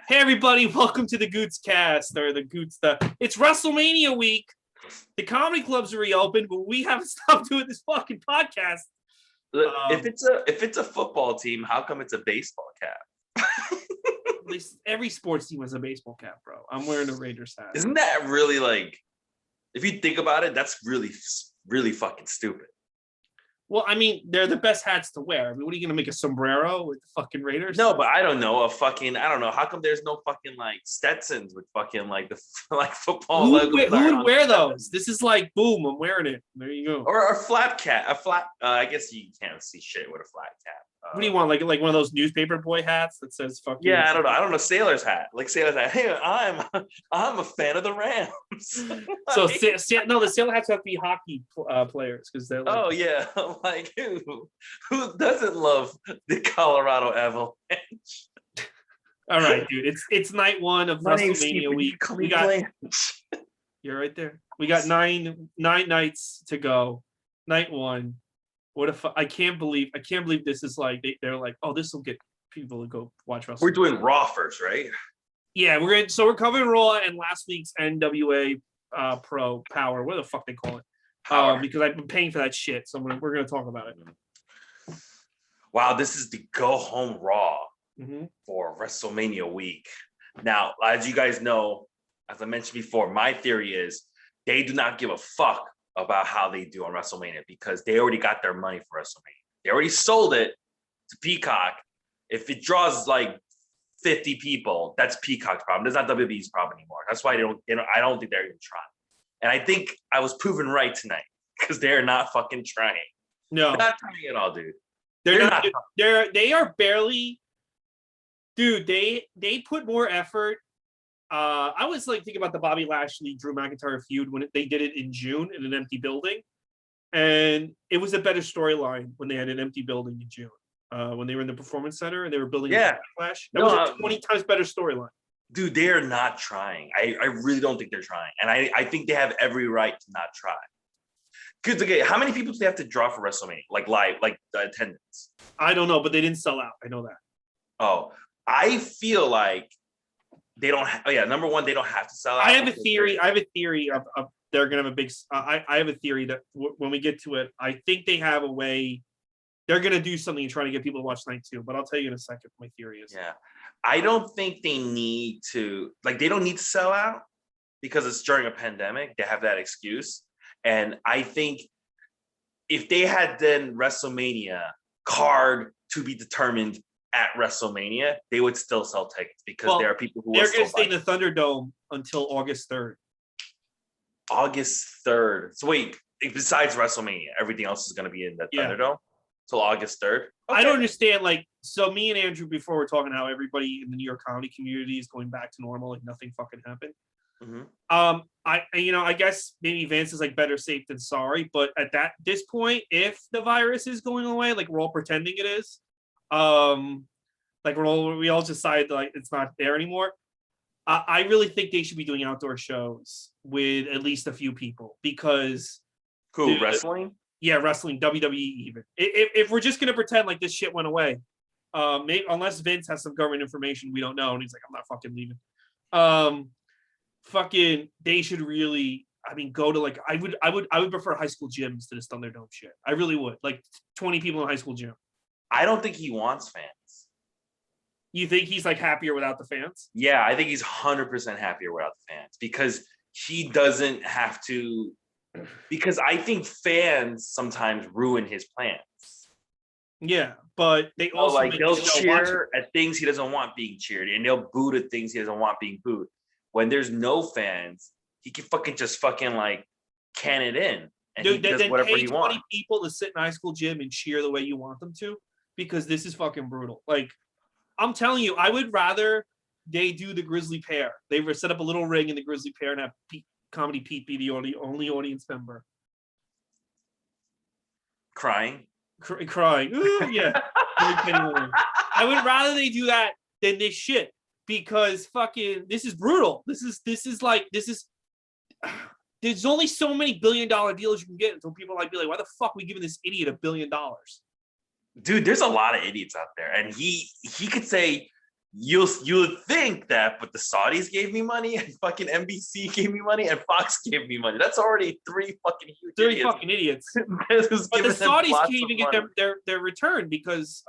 Hey everybody, welcome to the Goots Cast or the Goots. It's WrestleMania week. The comedy clubs are reopened, but we haven't stopped doing this fucking podcast. If it's a football team, how come it's a baseball cap? At least every sports team has a baseball cap, bro. I'm wearing a Raiders hat. Isn't that really like? If you think about it, that's really fucking stupid. Well, I mean, they're the best hats to wear. I mean, what are you gonna make a sombrero with the fucking Raiders? No, but I don't know. I don't know. How come there's no fucking like Stetsons with fucking like the like football? Who would wear those? This is like, boom, I'm wearing it. There you go. Or a flat cap. I guess you can't see shit with a flat cap. What do you want? Like one of those newspaper boy hats that says "fuck you"? Yeah, I don't know. Sailor's hat. Like sailor's hat. Hey, I'm a fan of the Rams. So the sailor hats have to be hockey players because they're like, oh yeah, like who doesn't love the Colorado Avalanche? All right, dude. It's night one of WrestleMania week. We got you're right there. We got nine nights to go. Night one. What if I can't believe this is like they're like, oh, this will get people to go watch WrestleMania. We're doing Raw first, right? Yeah, we're covering Raw and last week's NWA Power, what the fuck they call it. Because I've been paying for that shit, so we're gonna talk about it. Wow, this is the go home Raw for WrestleMania week. Now, as you guys know, as I mentioned before, my theory is they do not give a fuck about how they do on WrestleMania because they already got their money for WrestleMania. They already sold it to Peacock. If it draws like 50 people, that's Peacock's problem. That's not WWE's problem anymore. That's why I don't think they're even trying. And I think I was proven right tonight because they're not fucking trying. No, they're not trying at all, dude. They are barely, dude. They put more effort. I was like thinking about the Bobby Lashley Drew McIntyre feud when they did it in June in an empty building, and it was a better storyline when they had an empty building in June. When they were in the Performance Center and they were building Flash. That was a 20 times better storyline. Dude, they are not trying. I really don't think they're trying, and I think they have every right to not try. Because okay, how many people do they have to draw for WrestleMania? Like live, like the attendance? I don't know, but they didn't sell out. I know that. Oh, I feel like they don't. Number one, they don't have to sell out. I have a theory of they're gonna have a big. I have a theory that when we get to it, I think they have a way. They're gonna do something and try to get people to watch night two. But I'll tell you in a second what my theory is. Yeah, I don't think they need to. Like, they don't need to sell out because it's during a pandemic. They have that excuse, and I think if they had then WrestleMania card to be determined at WrestleMania, they would still sell tickets because there are people who they're going to stay in the Thunderdome until August 3rd. August 3rd. So wait, besides WrestleMania, everything else is going to be in the Thunderdome till August 3rd. Okay. I don't understand. Like, so me and Andrew before we're talking how everybody in the New York comedy community is going back to normal, like nothing fucking happened. Mm-hmm. I guess maybe Vance is like better safe than sorry, but at this point, if the virus is going away, like we're all pretending it is. Like we all decide like it's not there anymore. I really think they should be doing outdoor shows with at least a few people because wrestling? Yeah, wrestling, WWE even. If we're just gonna pretend like this shit went away, maybe unless Vince has some government information we don't know and he's like, I'm not fucking leaving. They should really. I mean, go to like I would prefer high school gyms to this Thunderdome shit. I really would. Like 20 people in a high school gym. I don't think he wants fans. You think he's like happier without the fans? Yeah, I think he's 100% happier without the fans because he doesn't have to. Because I think fans sometimes ruin his plans. Yeah, but they also like they'll cheer at things he doesn't want being cheered, and they'll boo at things he doesn't want being booed. When there's no fans, he can just like can it in. And dude, he does whatever he wants. 20 people to sit in a high school gym and cheer the way you want them to, because this is fucking brutal. Like, I'm telling you, I would rather they do the Grizzly Pair. They were set up a little ring in the Grizzly Pair and have Comedy Pete be the only audience member. Crying? Crying. Ooh, yeah. I would rather they do that than this shit because fucking this is brutal. This is there's only so many billion-dollar deals you can get until people be like, why the fuck are we giving this idiot $1 billion? Dude, there's a lot of idiots out there. And he could say, you would think that, but the Saudis gave me money, and fucking NBC gave me money, and Fox gave me money. That's already three fucking idiots. But the Saudis can't even get their return because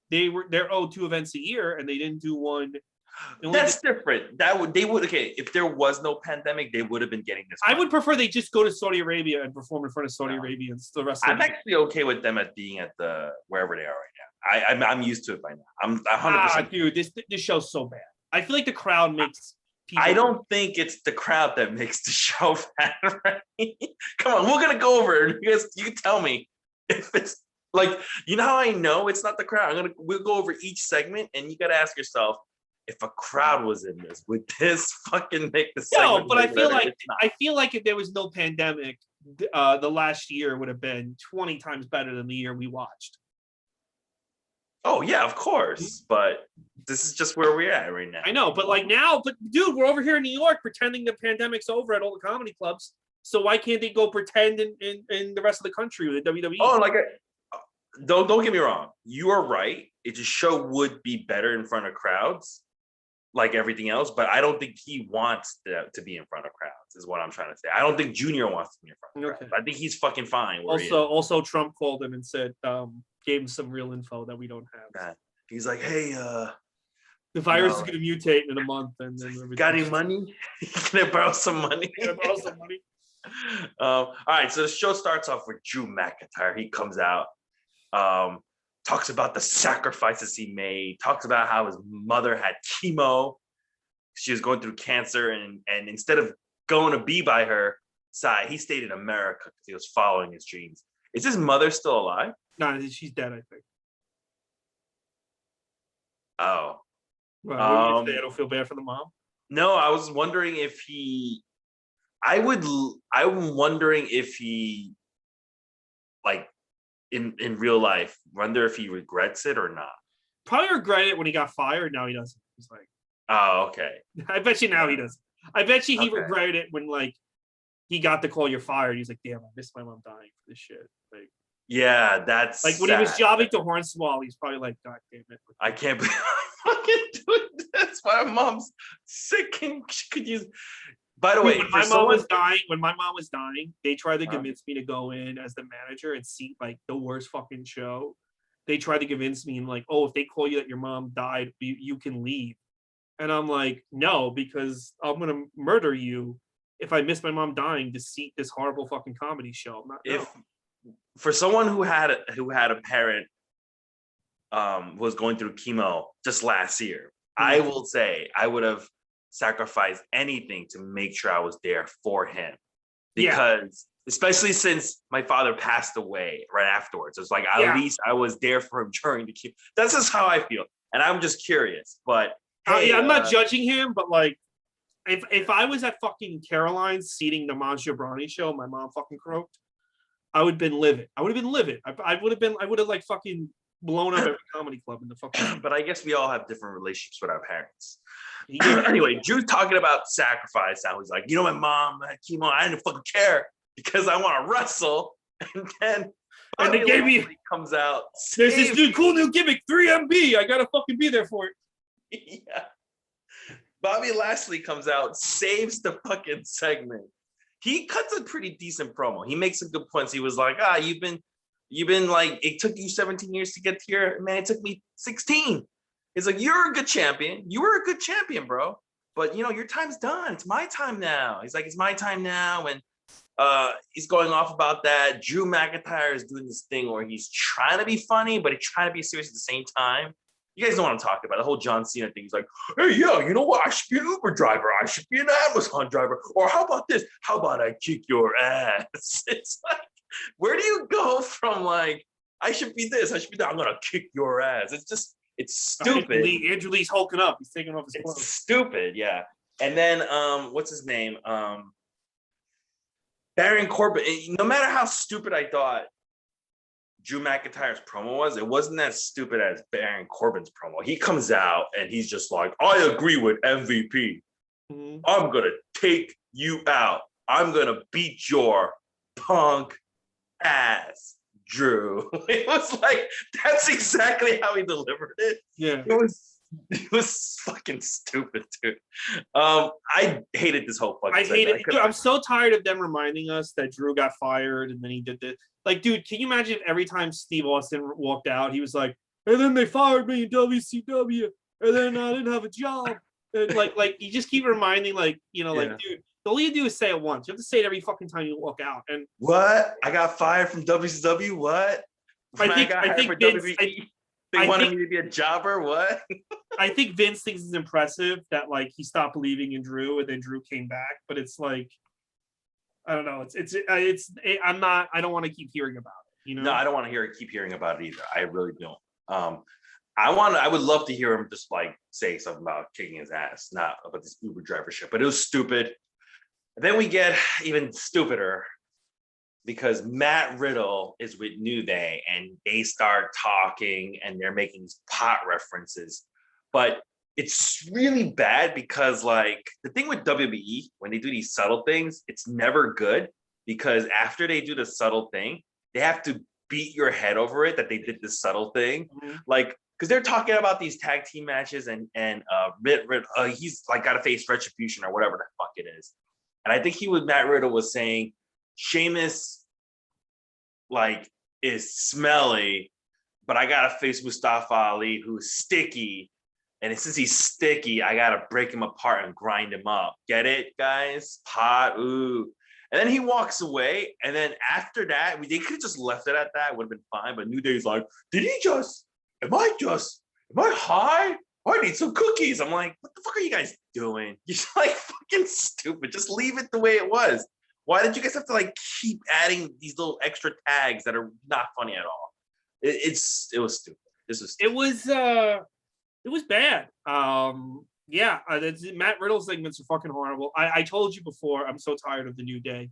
they're owed 2 events a year and they didn't do one. That's different. They would okay if there was no pandemic, they would have been getting this money. I would prefer they just go to Saudi Arabia and perform in front of Saudi Arabians the rest of I'm actually okay with them being at the wherever they are right now. I'm used to it by now. I'm 100%. Dude, this show's so bad. I feel like the crowd makes people. I don't think it's the crowd that makes the show bad, right? Come on, we're gonna go over it. You can tell me if it's like, you know how I know it's not the crowd. We'll go over each segment and you gotta ask yourself, if a crowd was in this, would this fucking make the segment? No, but I feel like if there was no pandemic, the last year would have been 20 times better than the year we watched. Oh yeah, of course. But this is just where we're at right now. I know, but dude, we're over here in New York pretending the pandemic's over at all the comedy clubs. So why can't they go pretend in the rest of the country with the WWE? Oh, don't get me wrong. You are right. It just show would be better in front of crowds, like everything else. But I don't think he wants to be in front of crowds. Is what I'm trying to say. I don't think Junior wants to be in front of crowds. I think he's fucking fine. Also, Trump called him and said, gave him some real info that we don't have. He's like, hey, the virus is going to mutate in a month, and then got any money? Can I borrow some money? All right, so the show starts off with Drew McIntyre. He comes out, talks about the sacrifices he made, talks about how his mother had chemo. She was going through cancer, and instead of going to be by her side, he stayed in America because he was following his dreams. Is his mother still alive? No, she's dead, I think. Oh. Well, I don't feel bad for the mom. No, I was wondering if I'm wondering if he, like, in real life, wonder if he regrets it or not. Probably regret it when he got fired. Now he doesn't. He's like, oh, okay. I bet you now he doesn't. I bet you he regretted it when, like, he got the call, you're fired. He's like, damn, I missed my mom dying for this shit. Like, yeah, that's like when he was jobbing to Hornswoggle, he's probably like, God damn it. I can't believe I'm fucking doing this. My mom's sick and she could use. By the way, when my mom was dying, they tried to convince me to go in as the manager and see like the worst fucking show. They tried to convince me and like, oh, if they call you that your mom died, you can leave. And I'm like, no, because I'm gonna murder you if I miss my mom dying to see this horrible fucking comedy show. For someone who had a parent was going through chemo just last year, I will say I would have sacrificed anything to make sure I was there for him, because especially since my father passed away right afterwards, it's like at least I was there for him during the chemo. That's just how I feel, and I'm just curious. But hey, I'm not judging him, but like if I was at fucking Caroline's seating the Maj Jobrani show, my mom fucking croaked, I would have been livid. I would have like fucking blown up every comedy club in the fucking. But I guess we all have different relationships with our parents. Anyway, Drew's talking about sacrifice. I was like, you know, my mom had chemo. I didn't fucking care because I want to wrestle. And they gave me comes out. There's this new cool new gimmick, 3MB. I gotta fucking be there for it. Yeah. Bobby Lashley comes out, saves the fucking segment. He cuts a pretty decent promo. He makes some good points. He was like, you've been like, it took you 17 years to get here. Man, it took me 16. He's like, you're a good champion. You were a good champion, bro. But, you know, your time's done. It's my time now. He's like, it's my time now. And he's going off about that. Drew McIntyre is doing this thing where he's trying to be funny, but he's trying to be serious at the same time. You guys know what I'm talking about. The whole John Cena thing. He's like, hey, yeah, you know what? I should be an Uber driver. I should be an Amazon driver. Or how about this? How about I kick your ass? It's like, where do you go from like, I should be this, I should be that, I'm going to kick your ass. It's stupid. Andrew Lee's hulking up. He's taking off his clothes. It's stupid, yeah. And then, what's his name? Baron Corbin. No matter how stupid I thought Drew McIntyre's promo was, it wasn't as stupid as Baron Corbin's promo. He comes out and he's just like, I agree with MVP. Mm-hmm. I'm going to take you out. I'm going to beat your punk ass, Drew. It was like, that's exactly how he delivered it. Yeah. It was It was fucking stupid, dude. I hated this whole fucking. I hate it. Dude, I'm so tired of them reminding us that Drew got fired and then he did this. Like, dude, can you imagine if every time Steve Austin walked out, he was like, and then they fired me in WCW, and then I didn't have a job. And like you just keep reminding, like, like, dude, all you do is say it once. You have to say it every fucking time you walk out. And what? I got fired from WCW. What? I think Vince, they wanted me to be a jobber. What? I think Vince thinks it's impressive that like he stopped believing in Drew and then Drew came back. But it's like, I don't know. I don't want to keep hearing about it. No, I don't want to keep hearing about it either. I really don't. I would love to hear him just like say something about kicking his ass, not about this Uber driver shit. But it was stupid. And then we get even stupider because Matt Riddle is with New Day and they start talking and they're making these pot references. But it's really bad because like the thing with WWE, when they do these subtle things, it's never good because after they do the subtle thing, they have to beat your head over it that they did this subtle thing. Mm-hmm. Like, because they're talking about these tag team matches and he's like got to face Retribution or whatever the fuck it is. And I think Matt Riddle was saying Sheamus like is smelly, but I gotta face Mustafa Ali who's sticky. And since he's sticky, I gotta break him apart and grind him up. Get it, guys? Pot, ooh. And then he walks away. And then after that, they could have just left it at that. It would have been fine. But New Day's like, am I high? I need some cookies. I'm like, what the fuck are you guys doing? You're like fucking stupid. Just leave it the way it was. Why did you guys have to like keep adding these little extra tags that are not funny at all? It was stupid. This was stupid. It was bad. Matt Riddle's segments are fucking horrible. I told you before, I'm so tired of the New Day.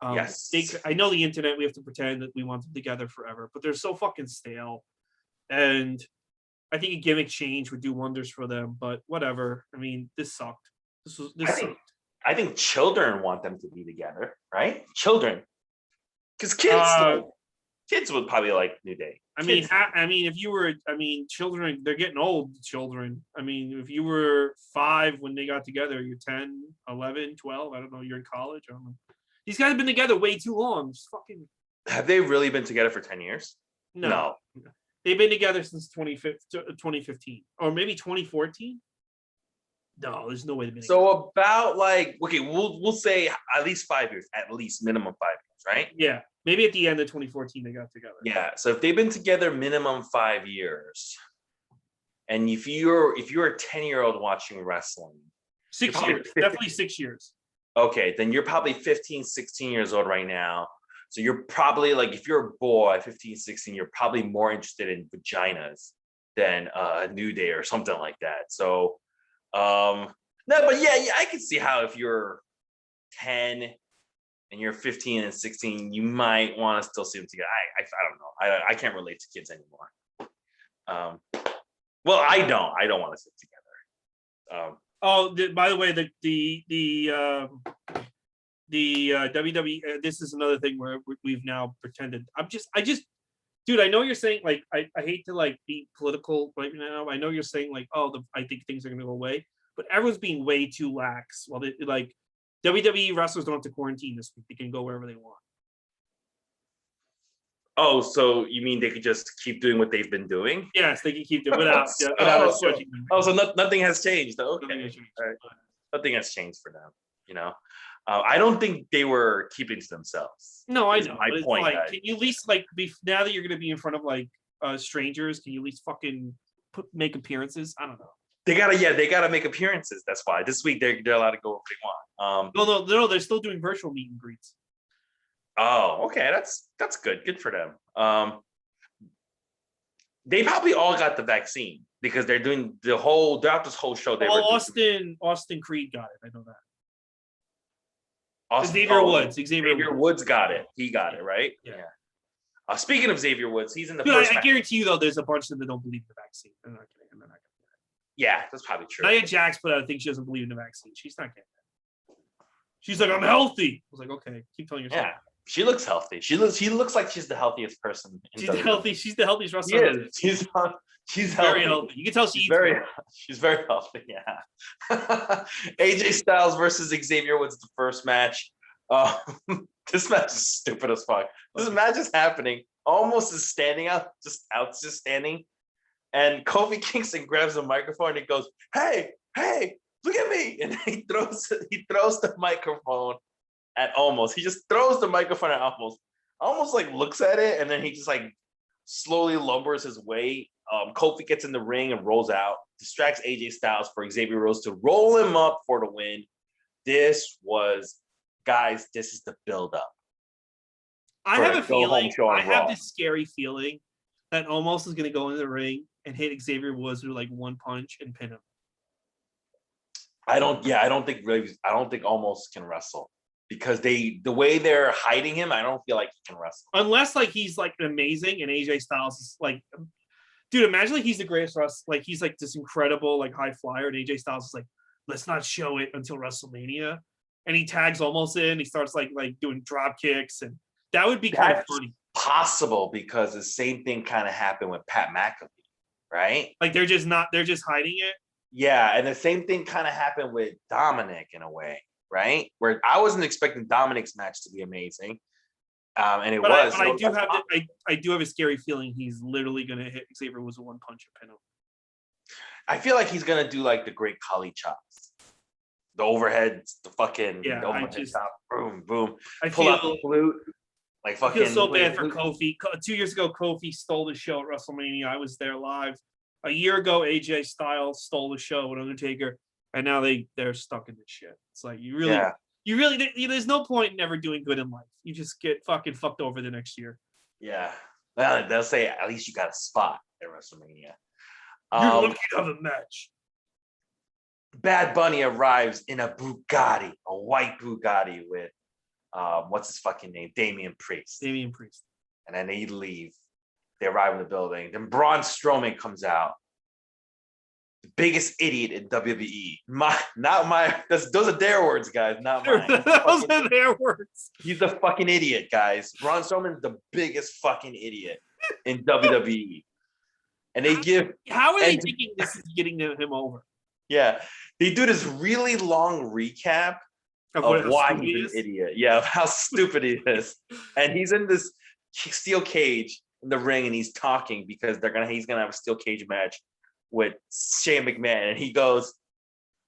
Yes. I know the internet, we have to pretend that we want them together forever, but they're so fucking stale. And I think a gimmick change would do wonders for them, but whatever. I mean, this sucked. I think children want them to be together, right? Children. Because kids would probably like New Day. Children, they're getting old, children. I mean, if you were 5 when they got together, you're 10, 11, 12, I don't know, you're in college, I don't know. These guys have been together way too long. Just fucking. Have they really been together for 10 years? No. They've been together since 2015 or maybe 2014. No, there's no way they've been together. So about like, okay, we'll say at least 5 years, at least minimum 5 years, right? Yeah. Maybe at the end of 2014 they got together. Yeah. So if they've been together minimum 5 years, and if you're a 10-year-old watching wrestling, 6 years, definitely 6 years. Okay, then you're probably 15, 16 years old right now. So you're probably like, if you're a boy, 15, 16, you're probably more interested in vaginas than a New Day or something like that. So, no, but yeah, I can see how if you're 10 and you're 15 and 16, you might want to still see them together. I don't know. I can't relate to kids anymore. Well, I don't want to sit together. By the way, the WWE, this is another thing where we've now pretended. Dude, I know you're saying like, I hate to like be political right now. I know you're saying like, I think things are going to go away, but everyone's being way too lax. Well, like WWE wrestlers don't have to quarantine this week. They can go wherever they want. Oh, so you mean they could just keep doing what they've been doing? Yes, they can keep doing without judging them. Oh, so nothing has changed. Okay. Nothing has changed. All right. Nothing has changed for them, you know? I don't think they were keeping to themselves. No, I know. My point. Like, can you at least like now that you're going to be in front of like strangers, can you at least fucking make appearances? I don't know. They gotta make appearances. That's why this week they're allowed to go if they want. No, they're still doing virtual meet and greets. Oh, okay, that's good. Good for them. They probably all got the vaccine because they're doing throughout this whole show. Austin Creed got it. I know that. Xavier Woods got it. He got it, right? Yeah. Speaking of Xavier Woods, he's in the Dude, first. I guarantee you though, there's a bunch of them that don't believe in the vaccine. They're not getting it. Yeah, that's probably true. Nia Jax put out, I think she doesn't believe in the vaccine. She's not getting it. She's like, I'm healthy. I was like, okay, keep telling yourself. Yeah, She looks healthy. She looks like she's the healthiest person. She's the healthiest wrestler. She is. She's very healthy. healthy. You can tell she's very healthy. Yeah. AJ Styles versus Xavier was the first match. This match is stupid as fuck. This match is happening. Almost is standing out, just standing. And Kofi Kingston grabs the microphone and he goes, "Hey, look at me!" And he throws the microphone at Almost. He just throws the microphone at Almost like looks at it, and then he just like slowly lumbers his way. Kofi gets in the ring and rolls out, distracts AJ Styles for Xavier Rose to roll him up for the win. This is the build-up. I have a feeling. I have this scary feeling that Almost is going to go into the ring and hit Xavier Woods with like one punch and pin him. I don't think Almost can wrestle because the way they're hiding him, I don't feel like he can wrestle. Unless like he's like amazing and AJ Styles is like, dude, imagine like he's the greatest wrestler. Like he's like this incredible like high flyer and AJ Styles is like, let's not show it until WrestleMania. And he tags Almost in. He starts like doing drop kicks, and that would be kind of funny. Possible because the same thing kind of happened with Pat McAfee, right? Like they're just hiding it. Yeah, and the same thing kind of happened with Dominic in a way, right? Where I wasn't expecting Dominic's match to be amazing, and it was. I do have a scary feeling he's literally going to hit Xavier with a one punch and pin him. I feel like he's going to do like the Great Khali chops, the overheads, the fucking top, boom, boom. Pull out the flute. Like fucking. I feel so bad for Kofi. 2 years ago, Kofi stole the show at WrestleMania. I was there live. A year ago, AJ Styles stole the show with Undertaker, and now they're stuck in this shit. It's like you really, there's no point in ever doing good in life. You just get fucking fucked over the next year. Yeah, well, they'll say at least you got a spot at WrestleMania. You're lucky to have a match. Bad Bunny arrives in a Bugatti, a white Bugatti with what's his fucking name? Damian Priest. And then they leave. They arrive in the building. Then Braun Strowman comes out. The biggest idiot in WWE. Those are their words, guys, not mine. Those are their words. He's a fucking idiot, guys. Braun Strowman's the biggest fucking idiot in WWE. And they give. How are they thinking this is getting him over? Yeah, they do this really long recap of why he's an idiot. Yeah, of how stupid he is. And he's in this steel cage in the ring, and he's talking because he's gonna have a steel cage match with Shane McMahon, and he goes,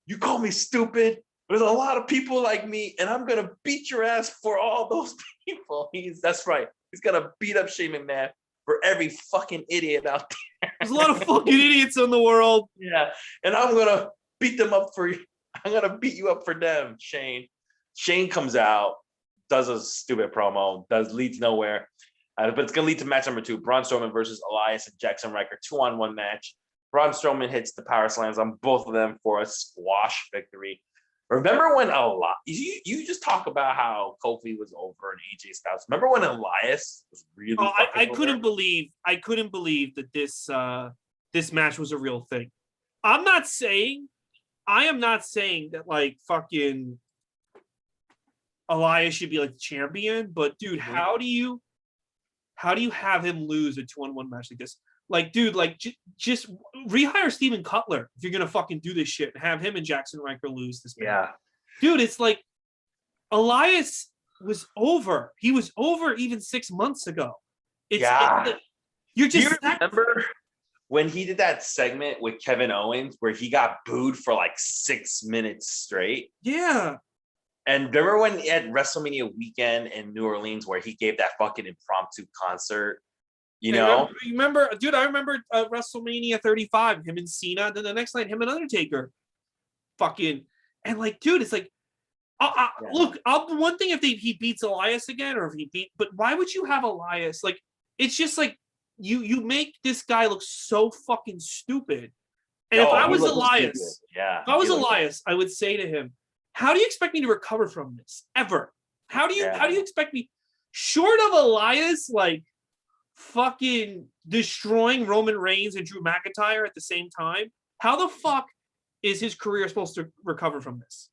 "You call me stupid? There's a lot of people like me, and I'm gonna beat your ass for all those people." That's right. He's gonna beat up Shane McMahon for every fucking idiot out there. There's a lot of fucking idiots in the world. Yeah, and I'm gonna beat them up for you. I'm gonna beat you up for them, Shane. Shane comes out, does a stupid promo, leads nowhere. But it's going to lead to match number 2, Braun Strowman versus Elias and Jackson Riker, 2-on-1 match. Braun Strowman hits the power slams on both of them for a squash victory. Remember when you just talk about how Kofi was over and AJ Styles. Remember when Elias was really I couldn't believe that this match was a real thing. I am not saying that like fucking Elias should be like the champion, but dude, how do you have him lose a 2-on-1 match like this? Like, dude, like just rehire Steven Cutler if you're gonna fucking do this shit and have him and Jackson Riker lose this match. Yeah, dude, it's like Elias was over. He was over even 6 months ago. You're just. Do you remember when he did that segment with Kevin Owens where he got booed for like 6 minutes straight? Yeah. And remember when at WrestleMania weekend in New Orleans where he gave that fucking impromptu concert? You know? I remember WrestleMania 35, him and Cena. Then the next night, him and Undertaker. Fucking. And like, dude, it's like, look, one thing if he beats Elias again, or if he beat, but why would you have Elias? Like, it's just like, you make this guy look so fucking stupid. And if I was Elias, I would say to him, how do you expect me to recover from this ever? How do you expect me, short of Elias, like fucking destroying Roman Reigns and Drew McIntyre at the same time? How the fuck is his career supposed to recover from this?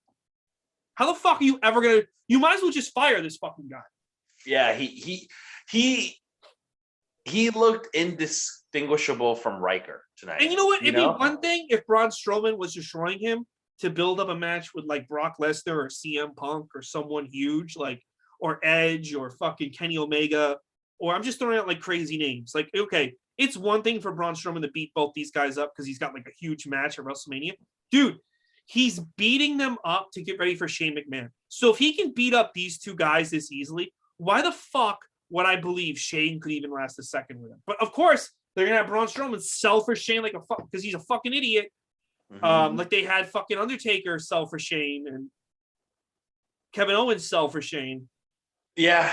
How the fuck are you ever gonna? You might as well just fire this fucking guy. Yeah, he looked indistinguishable from Riker tonight. And you know what? It'd be one thing if Braun Strowman was destroying him to build up a match with like Brock Lesnar or CM Punk or someone huge, like, or Edge or fucking Kenny Omega, or I'm just throwing out like crazy names. Like, okay, it's one thing for Braun Strowman to beat both these guys up because he's got like a huge match at WrestleMania. Dude, he's beating them up to get ready for Shane McMahon. So if he can beat up these two guys this easily, why the fuck would I believe Shane could even last a second with him? But of course, they're gonna have Braun Strowman sell for Shane like a fuck because he's a fucking idiot. Like they had fucking Undertaker sell for Shane and Kevin Owens sell for Shane. Yeah,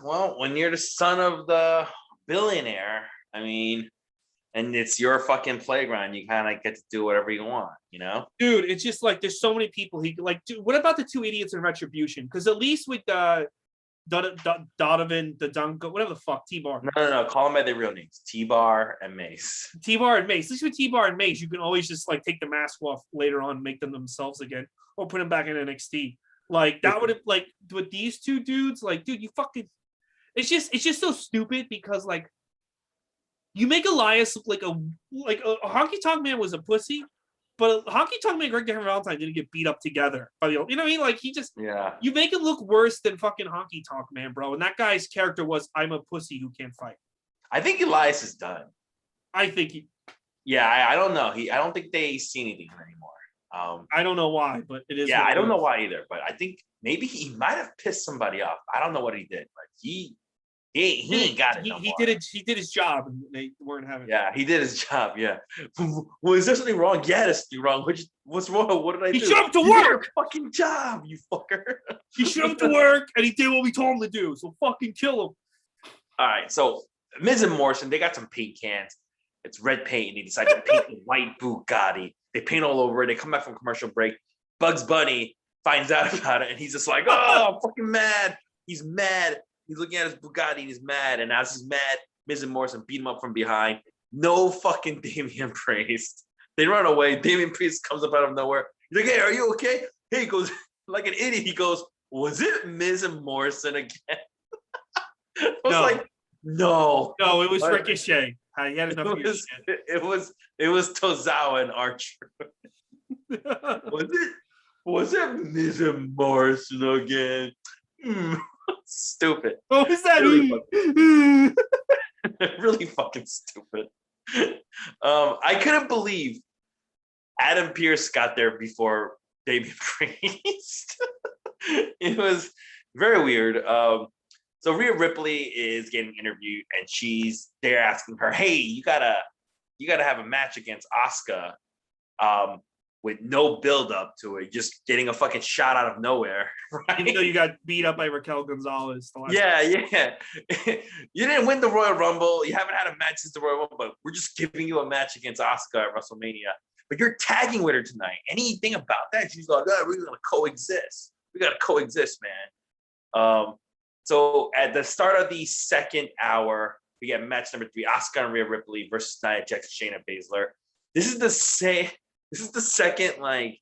well, when you're the son of the billionaire, I mean, and it's your fucking playground, you kind of get to do whatever you want, you know? Dude, it's just like there's so many people he like. Dude, what about the two idiots in Retribution? Because at least with Donovan, the Dunko, whatever the fuck, T-Bar. No. Call them by their real names. T-Bar and Mace. T-Bar and Mace. At least with T-Bar and Mace, you can always just like take the mask off later on, make them themselves again, or put them back in NXT. Like that would have like with these two dudes, like, dude, you fucking it's just so stupid because like you make Elias look like a Honky Tonk Man was a pussy, but Honky Tonk Man and Greg Valentine didn't get beat up together by the, you know what I mean? Like he just you make it look worse than fucking Honky Tonk Man, bro. And that guy's character was I'm a pussy who can't fight. I think Elias is done. I think he. Yeah, I don't know. I don't think they see anything anymore. I don't know why, but it is. Yeah, I don't know why either. But I think maybe he might have pissed somebody off. I don't know what he did, but he ain't got it. He did his job, and they weren't having. Yeah, he did his job. Yeah. Well, is there something wrong? Yeah, there's something wrong. What's wrong? What did I do? He showed up to work. Fucking job, you fucker. He showed up to work, and he did what we told him to do. So fucking kill him. All right, so Miz and Morrison, they got some paint cans. It's red paint, and they decide to paint the white Bugatti. They paint all over it. They come back from commercial break. Bugs Bunny finds out about it, and he's just like, "Oh, I'm fucking mad." He's mad. He's looking at his Bugatti, and he's mad. And as he's mad, Miz and Morrison beat him up from behind. No fucking Damian Priest. They run away. Damian Priest comes up out of nowhere. He's like, "Hey, are you okay?" Hey, he goes like an idiot. He goes, "Was it Miz and Morrison again?" I was like, "No, it was Ricochet." He had enough it was Tozawa and Archer. Was it Miz and Morrison again? Stupid. What was that? Really fucking stupid. I couldn't believe Adam Pearce got there before Damian Priest. It was very weird. So Rhea Ripley is getting interviewed, and they're asking her, "Hey, you gotta have a match against Asuka, with no build up to it, just getting a fucking shot out of nowhere." Right? Even though you got beat up by Raquel Gonzalez. Yeah. You didn't win the Royal Rumble. You haven't had a match since the Royal Rumble, but we're just giving you a match against Asuka at WrestleMania. But you're tagging with her tonight. Anything about that? She's like, "Oh, we're gonna coexist. We gotta coexist, man." So at the start of the second hour, we get match number 3, Asuka and Rhea Ripley versus Nia Jax and Shayna Baszler. This is the second like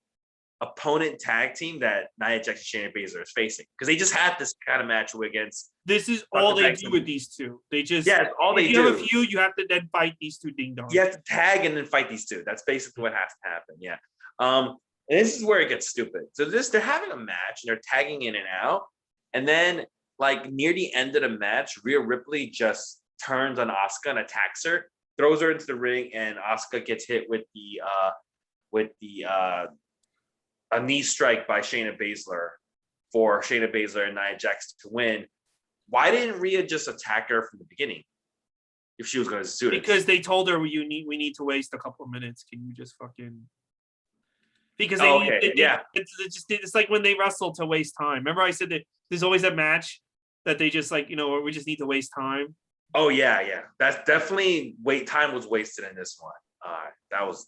opponent tag team that Nia Jax and Shayna Baszler is facing, because they just had this kind of match against. This is all they do with these two. They just all they do. If you have a feud, you have to then fight these two ding dongs. You have to tag and then fight these two. That's basically what has to happen. Yeah. And this is where it gets stupid. So they're having a match and they're tagging in and out, and then like near the end of the match, Rhea Ripley just turns on Asuka and attacks her, throws her into the ring, and Asuka gets hit with a knee strike by Shayna Baszler for Shayna Baszler and Nia Jax to win. Why didn't Rhea just attack her from the beginning if she was going to suit it? Because they told her we need to waste a couple of minutes. Can you just fucking? Because it's like when they wrestle to waste time. Remember I said that there's always a match that they just like, we just need to waste time. Oh yeah. That's definitely time was wasted in this one. That was.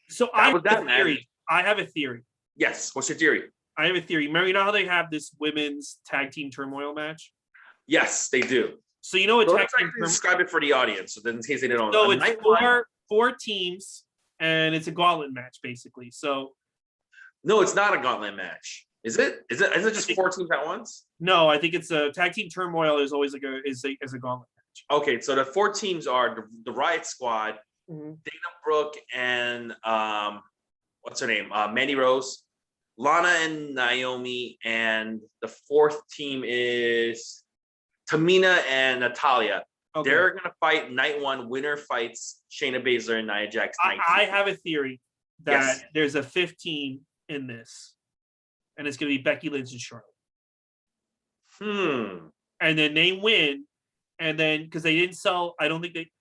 So I have a theory. Yes. What's your theory? I have a theory. Remember, how they have this women's tag team turmoil match? Yes, they do. So what tag team describe it for the audience, so then in case they didn't know. So it's four teams, and it's a gauntlet match basically. So no, it's not a gauntlet match. Is it just 4 teams at once? No, I think it's a tag team turmoil is always a gauntlet match. Okay, so the 4 teams are the Riot Squad, Dana Brooke and what's her name? Mandy Rose, Lana and Naomi, and the 4th team is Tamina and Natalia. Okay. They're gonna fight night 1. Winner fights Shayna Baszler and Nia Jax. I have a theory that there's a 5th team in this, and it's gonna be Becky Lynch and Charlotte. And then they win, and then because they didn't sell, I don't think they,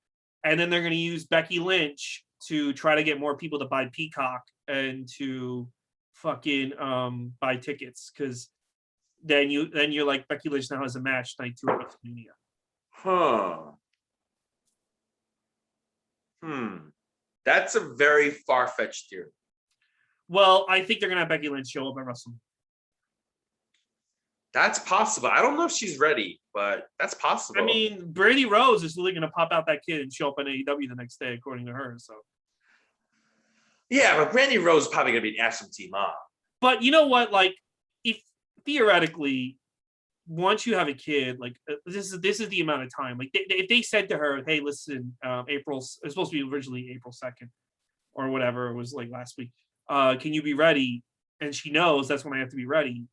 and then they're gonna use Becky Lynch to try to get more people to buy Peacock and to fucking buy tickets, because then you're like, Becky Lynch now has a match night 2 at WrestleMania. That's a very far-fetched theory. Well, I think they're gonna have Becky Lynch show up at WrestleMania. That's possible. I don't know if she's ready, but that's possible. I mean, Brady Rose is literally gonna pop out that kid and show up on AEW the next day, according to her. So yeah, but Brady Rose is probably gonna be an awesome team up. But you know what? Like, if theoretically, once you have a kid, like this is the amount of time. Like, if they said to her, "Hey, listen, it's supposed to be originally April 2nd or whatever it was, like last week. Can you be ready?" And she knows that's when I have to be ready.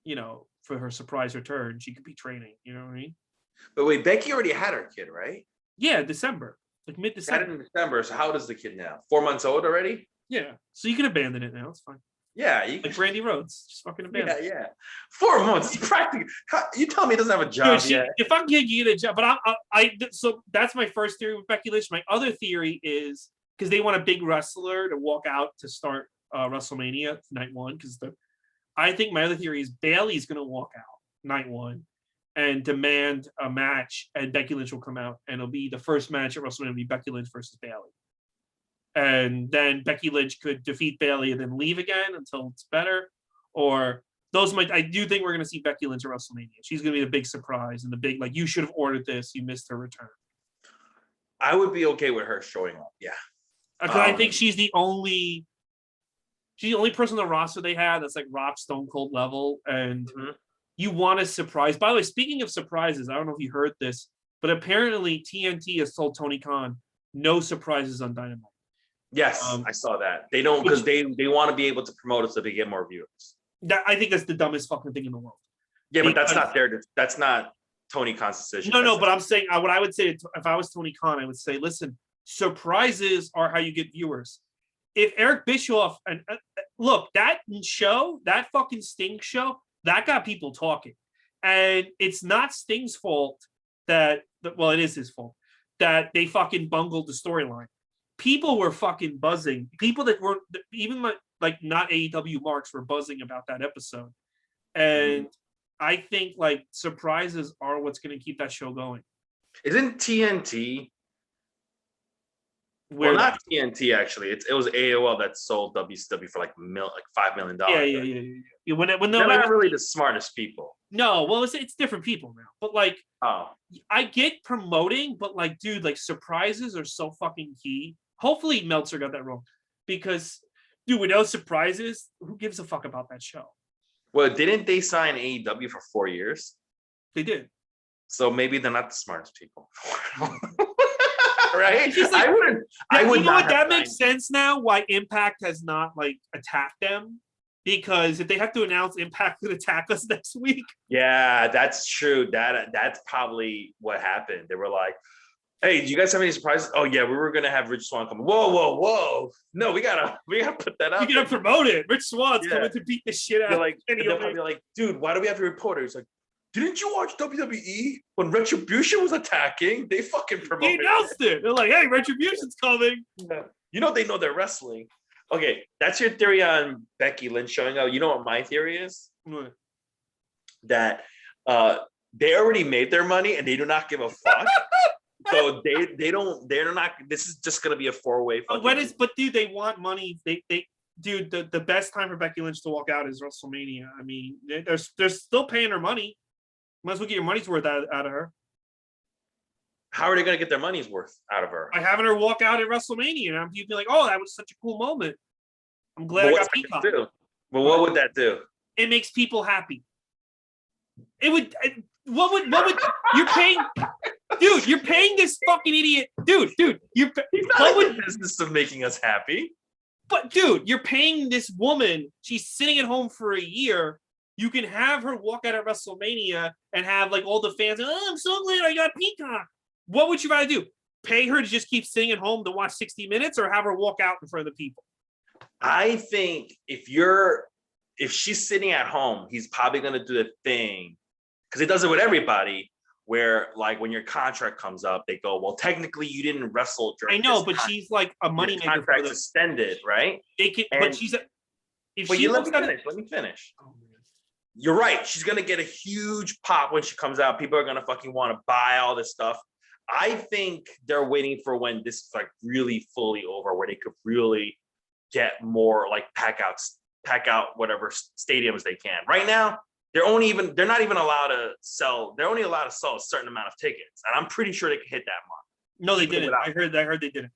You know, for her surprise return, she could be training. You know what I mean? But wait, Becky already had her kid, right? Yeah, December, like mid-December. Had it in December. So how old is the kid now? 4 months old already? Yeah. So you can abandon it now. It's fine. Yeah, like Brandy Rhodes, just fucking abandon. Yeah. 4 months. Practically. You tell me he doesn't have a job yet. If I'm gonna get a job, but so that's my first theory with Becky Lynch. My other theory is because they want a big wrestler to walk out to start WrestleMania night 1. Because I think my other theory is Bayley's gonna walk out night 1 and demand a match, and Becky Lynch will come out, and it'll be the first match at WrestleMania. It'll be Becky Lynch versus Bayley. And then Becky Lynch could defeat Bayley and then leave again until it's better. Or I do think we're going to see Becky Lynch at WrestleMania. She's going to be the big surprise and the big, like, you should have ordered this. You missed her return. I would be okay with her showing up. Yeah. Because I think she's the only person on the roster they had that's like Rock Stone Cold level. And you want a surprise. By the way, speaking of surprises, I don't know if you heard this, but apparently TNT has told Tony Khan no surprises on Dynamite. Yes, I saw that. They don't, because they want to be able to promote it so they get more viewers. I think that's the dumbest fucking thing in the world. Yeah, but that's not Tony Khan's decision. No, but I'm saying what I would say if I was Tony Khan, I would say, listen, surprises are how you get viewers. If Eric Bischoff and look, that fucking Sting show, that got people talking, and it's not Sting's fault it is his fault that they fucking bungled the storyline. People were fucking buzzing. People that weren't even like not AEW marks were buzzing about that episode. And I think like surprises are what's going to keep that show going. Isn't TNT? Not TNT actually. It was AOL that sold WCW for like $5 million. Yeah. When they're not really the smartest people. No, well, it's different people now. But like, I get promoting, but like, dude, like surprises are so fucking key. Hopefully Meltzer got that wrong, because dude, with those surprises, who gives a fuck about that show? Well, didn't they sign AEW for 4 years? They did. So maybe they're not the smartest people. Right? Like, I would. You know what? That makes sense now. Why Impact has not like attacked them, because if they have to announce Impact could attack us next week. Yeah, that's true. That's probably what happened. They were like, "Hey, do you guys have any surprises?" "Oh yeah, we were gonna have Rich Swann come." Whoa! No, we gotta put that up. We gotta promote it. Rich Swann's coming to beat the shit out. They'll probably be like, "Dude, why do we have a reporter?" He's like, "Didn't you watch WWE when Retribution was attacking? They fucking promoted. They announced it. They're like, hey, Retribution's coming." Yeah. You know, they know they're wrestling. Okay, that's your theory on Becky Lynch showing up. You know what my theory is? What? That they already made their money and they do not give a fuck. So they're not. This is just gonna be a 4-way. But dude, they want money. Dude, the best time for Becky Lynch to walk out is WrestleMania. I mean, they're still paying her money. Might as well get your money's worth out of her. How are they going to get their money's worth out of her? By having her walk out at WrestleMania, and you'd be like, "Oh, that was such a cool moment. I'm glad I got Peacock." But what would that do? it makes people happy. It would. What would you're paying? Dude, you're paying this fucking idiot. Dude, he's not in the business of making us happy. But dude, you're paying this woman. She's sitting at home for a year. You can have her walk out at WrestleMania and have like all the fans. Oh, I'm so glad I got Peacock. What would you rather do? Pay her to just keep sitting at home to watch 60 Minutes, or have her walk out in front of the people? I think if she's sitting at home, he's probably gonna do the thing because it does it with everybody. Where like when your contract comes up, they go, well, technically you didn't wrestle during. I know, but she's like a moneymaker. Contract's extended, right? They can, but she's a. If but she let me finish. Oh, you're right. She's gonna get a huge pop when she comes out. People are gonna fucking want to buy all this stuff. I think they're waiting for when this is like really fully over, where they could really get more like pack out whatever stadiums they can. Right now, they're not even allowed to sell. They're only allowed to sell a certain amount of tickets, and I'm pretty sure they could hit that mark. No, they didn't. I heard they didn't.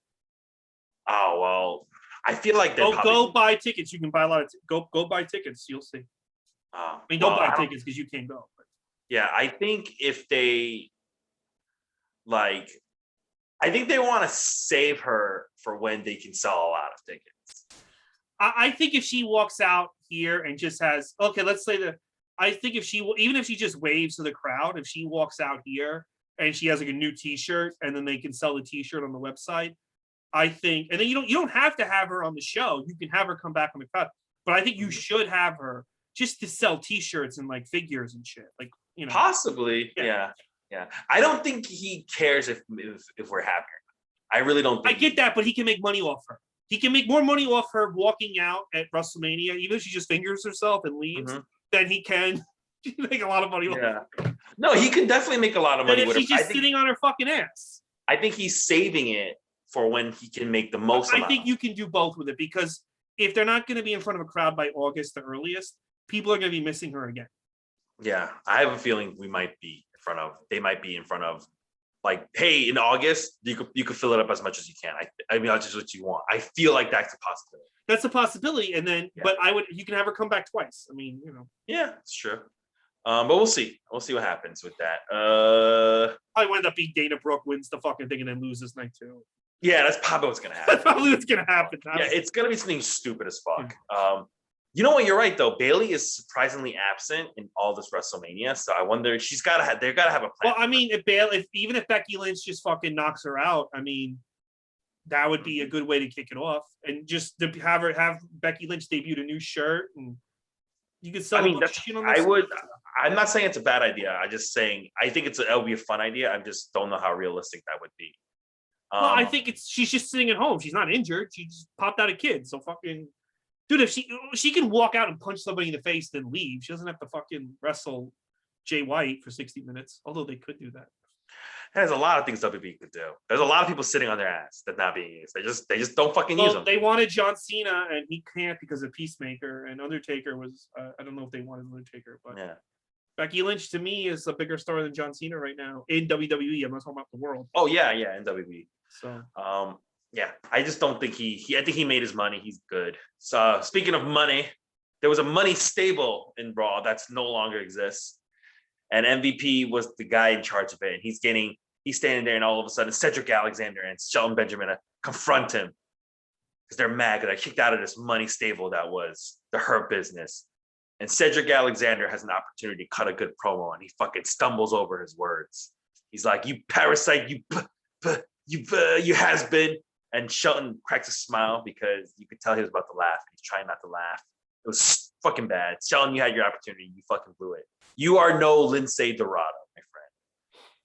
Oh well, I feel like they go buy tickets. You can buy a lot of go buy tickets. You'll see. I mean, don't buy tickets because you can't go. But. Yeah, I think if they like, I think they want to save her for when they can sell a lot of tickets. I think if she walks out here and just has let's say that. I think if she just waves to the crowd, if she walks out here and she has like a new T-shirt, and then they can sell the T-shirt on the website, I think, and then you don't have to have her on the show. You can have her come back on the crowd, but I think you should have her just to sell T-shirts and like figures and shit, like possibly, yeah. I don't think he cares if we're happy. I really don't. I get that, but he can make money off her. He can make more money off her walking out at WrestleMania, even if she just fingers herself and leaves. Mm-hmm. Then he can make a lot of money. Yeah. No, he can definitely make a lot of money. If she's just sitting on her fucking ass. I think he's saving it for when he can make the most. I think you can do both with it, because if they're not going to be in front of a crowd by August, the earliest, people are going to be missing her again. Yeah, I have a feeling they might be in front of, like, hey, in August, you could fill it up as much as you can. I mean, that's just what you want. I feel like that's a possibility. That's a possibility, and then, but you can have her come back twice. I mean, Yeah, it's true. But we'll see. We'll see what happens with that. I would end up being Dana Brooke wins the fucking thing and then loses night too. Yeah, that's probably what's gonna happen. That's probably what's gonna happen. Yeah, it's gonna be something stupid as fuck. You know what? You're right though. Bayley is surprisingly absent in all this WrestleMania, so I wonder they've got to have a plan. Well, I mean, if Becky Lynch just fucking knocks her out, I mean, that would be a good way to kick it off, and just to have Becky Lynch debut a new shirt, and you could sell. I'm not saying it's a bad idea. I'm just saying I think it'll be a fun idea. I just don't know how realistic that would be. Well, I think she's just sitting at home. She's not injured. She just popped out a kid. So fucking dude, if she can walk out and punch somebody in the face, then leave. She doesn't have to fucking wrestle Jay White for 60 minutes. Although they could do that. There's a lot of things WWE could do. There's a lot of people sitting on their ass that not being used. They just don't fucking use them. They wanted John Cena, and he can't because of Peacemaker. And Undertaker was I don't know if they wanted Undertaker, but yeah. Becky Lynch to me is a bigger star than John Cena right now in WWE. I'm not talking about the world. Oh yeah, in WWE. So yeah, I just don't think I think he made his money. He's good. So speaking of money, there was a money stable in Raw that's no longer exists. And MVP was the guy in charge of it. And he's standing there, and all of a sudden Cedric Alexander and Shelton Benjamin confront him because they're mad because I kicked out of this money stable that was the Hurt Business. And Cedric Alexander has an opportunity to cut a good promo, and he fucking stumbles over his words. He's like, "You parasite, you has been." And Shelton cracks a smile because you could tell he was about to laugh. He's trying not to laugh. It was fucking bad. Shelton, you had your opportunity. You fucking blew it. You are no Lindsay Dorado, my friend.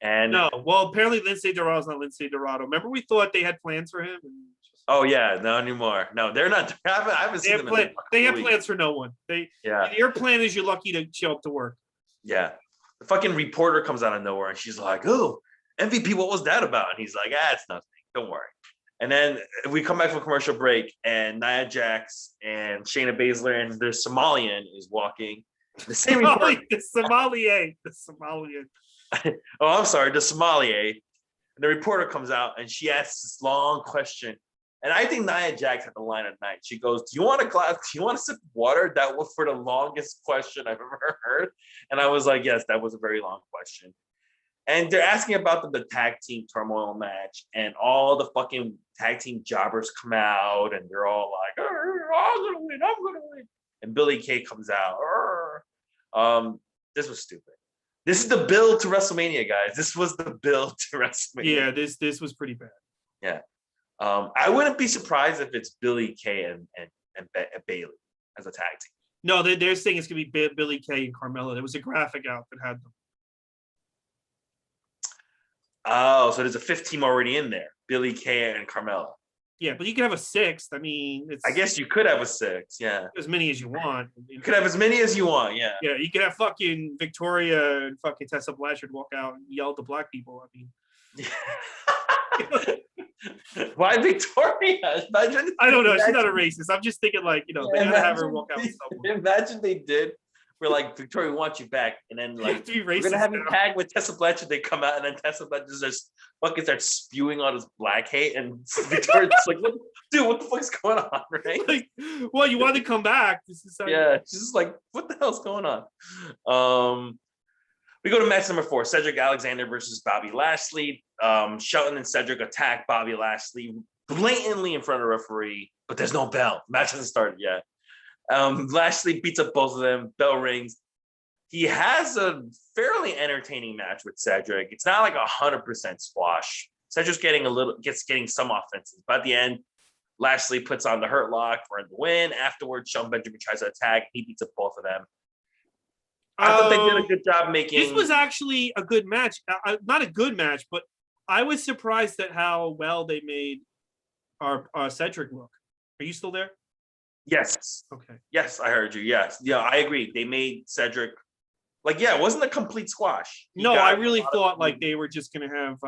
And no, well, apparently Lindsay Dorado's not Lindsay Dorado. Remember we thought they had plans for him? Oh yeah, no anymore. No, they're not. I haven't seen them. They have plans for no one. Your plan is you're lucky to show up to work. Yeah. The fucking reporter comes out of nowhere and she's like, "Oh, MVP, what was that about?" And he's like, "It's nothing. Don't worry." And then we come back from commercial break, and Nia Jax and Shayna Baszler and the Somalian is walking. The same the Somalian. Oh, I'm sorry, the Somalier. And the reporter comes out and she asks this long question. And I think Nia Jax had the line at night. She goes, "Do you want a glass? Do you want a sip of water?" That was for the longest question I've ever heard. And I was like, yes, that was a very long question. And they're asking about the tag team turmoil match, and all the fucking tag team jobbers come out, and they're all like, "I'm gonna win, I'm gonna win." And Billy Kay comes out. This was stupid. This is the build to WrestleMania, guys. This was the build to WrestleMania. Yeah, this was pretty bad. Yeah. I wouldn't be surprised if it's Billy Kay and Bayley as a tag team. No, they're saying it's gonna be Billy Kay and Carmella. There was a graphic out that had them. Oh, so there's a fifth team already in there. Billy Kay and Carmella. Yeah, but you can have a sixth. I mean, I guess you could have a sixth, yeah. As many as you want. You could have as many as you want, yeah. Yeah, you could have fucking Victoria and fucking Tessa Blanchard walk out and yell at the black people. I mean, why Victoria? Imagine, I don't know. She's not a racist. I'm just thinking, like, they gotta have her walk out with someone. Imagine they did. We're like, "Victoria, we want you back," and then like we're gonna have you tag with Tessa Blanchard. They come out, and then Tessa Blanchard just fucking starts spewing all this black hate, and Victoria's like, "Dude, what the fuck's going on?" Right? Like, well, you wanted to come back. This is she's just like, "What the hell's going on?" We go to match number 4: Cedric Alexander versus Bobby Lashley. Shelton and Cedric attack Bobby Lashley blatantly in front of the referee, but there's no bell. Match hasn't started yet. Lashley beats up both of them. Bell rings. He has a fairly entertaining match with Cedric. It's not like 100% squash. Cedric's getting some offenses, but at the end, Lashley puts on the Hurt Lock for the win. Afterwards, Shelton Benjamin tries to attack. He beats up both of them. I thought they did a good job making. This was actually a good match. Not a good match, but I was surprised at how well they made our Cedric look. Are you still there? Yes. Okay. Yes, I heard you. Yes. Yeah, I agree. They made Cedric it wasn't a complete squash. No, I really thought like they were just gonna have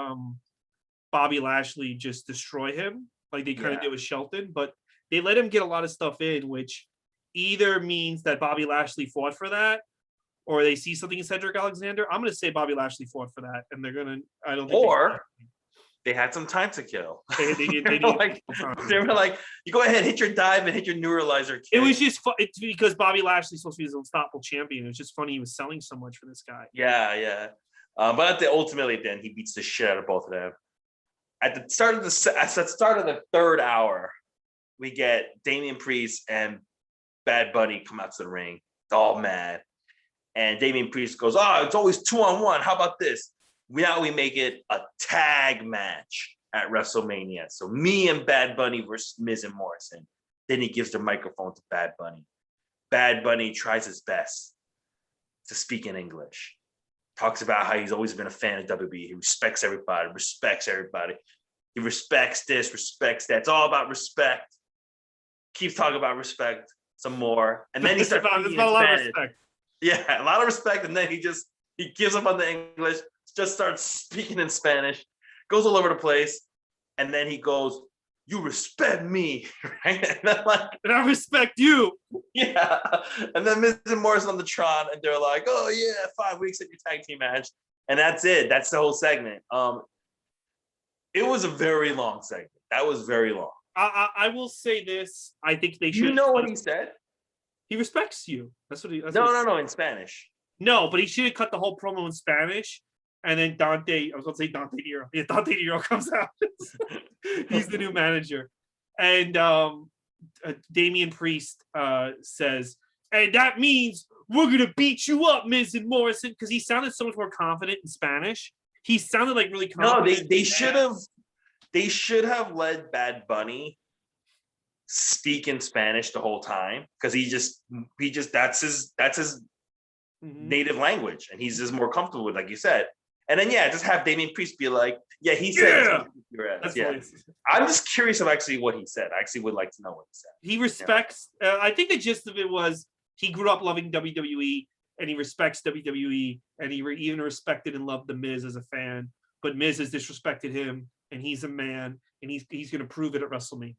Bobby Lashley just destroy him, like they kind of did with Shelton, but they let him get a lot of stuff in, which either means that Bobby Lashley fought for that, or they see something in Cedric Alexander. I'm gonna say Bobby Lashley fought for that, and they're gonna. I don't think. Or they had some time to kill. They were like, "You go ahead, hit your dive and hit your neuralizer." It was just it's because Bobby Lashley's supposed to be his unstoppable champion. It was just funny he was selling so much for this guy. Yeah. But ultimately, then he beats the shit out of both of them. At the start of the third hour, we get Damian Priest and Bad Bunny come out to the ring, all mad, and Damian Priest goes, "Oh, it's always 2-on-1. How about this? Now we make it a tag match at WrestleMania. So me and Bad Bunny versus Miz and Morrison." Then he gives the microphone to Bad Bunny. Bad Bunny tries his best to speak in English. Talks about how he's always been a fan of WWE. He respects everybody. He respects this, respects that. It's all about respect. Keeps talking about respect some more. And then he starts speaking in Spanish. Yeah, a lot of respect. And then he gives up on the English. Just starts speaking in Spanish, goes all over the place, and then he goes, "You respect me," right? And I respect you. Yeah. And then Miz and Morrison on the Tron, and they're like, "Oh yeah, 5 weeks at your tag team match," and that's it. That's the whole segment. It was a very long segment. That was very long. I will say this. I think they should. You know what he said? He respects you. That's what he. No, in Spanish. No, but he should have cut the whole promo in Spanish. And then Dante, I was going to say Dante Nero. Yeah, Dante Nero comes out. He's the new manager. And Damian Priest says, "And that means we're going to beat you up, Miz and Morrison," because he sounded so much more confident in Spanish. He sounded like really confident. No, they should have let Bad Bunny speak in Spanish the whole time, because he just that's his native language, and he's just more comfortable with, like you said. And then just have Damian Priest be like, "Yeah, he said." Yeah. I'm just curious of actually what he said. I actually would like to know what he said. He respects. I think the gist of it was he grew up loving WWE, and he respects WWE, and he even respected and loved the Miz as a fan. But Miz has disrespected him, and he's a man, and he's going to prove it at WrestleMania.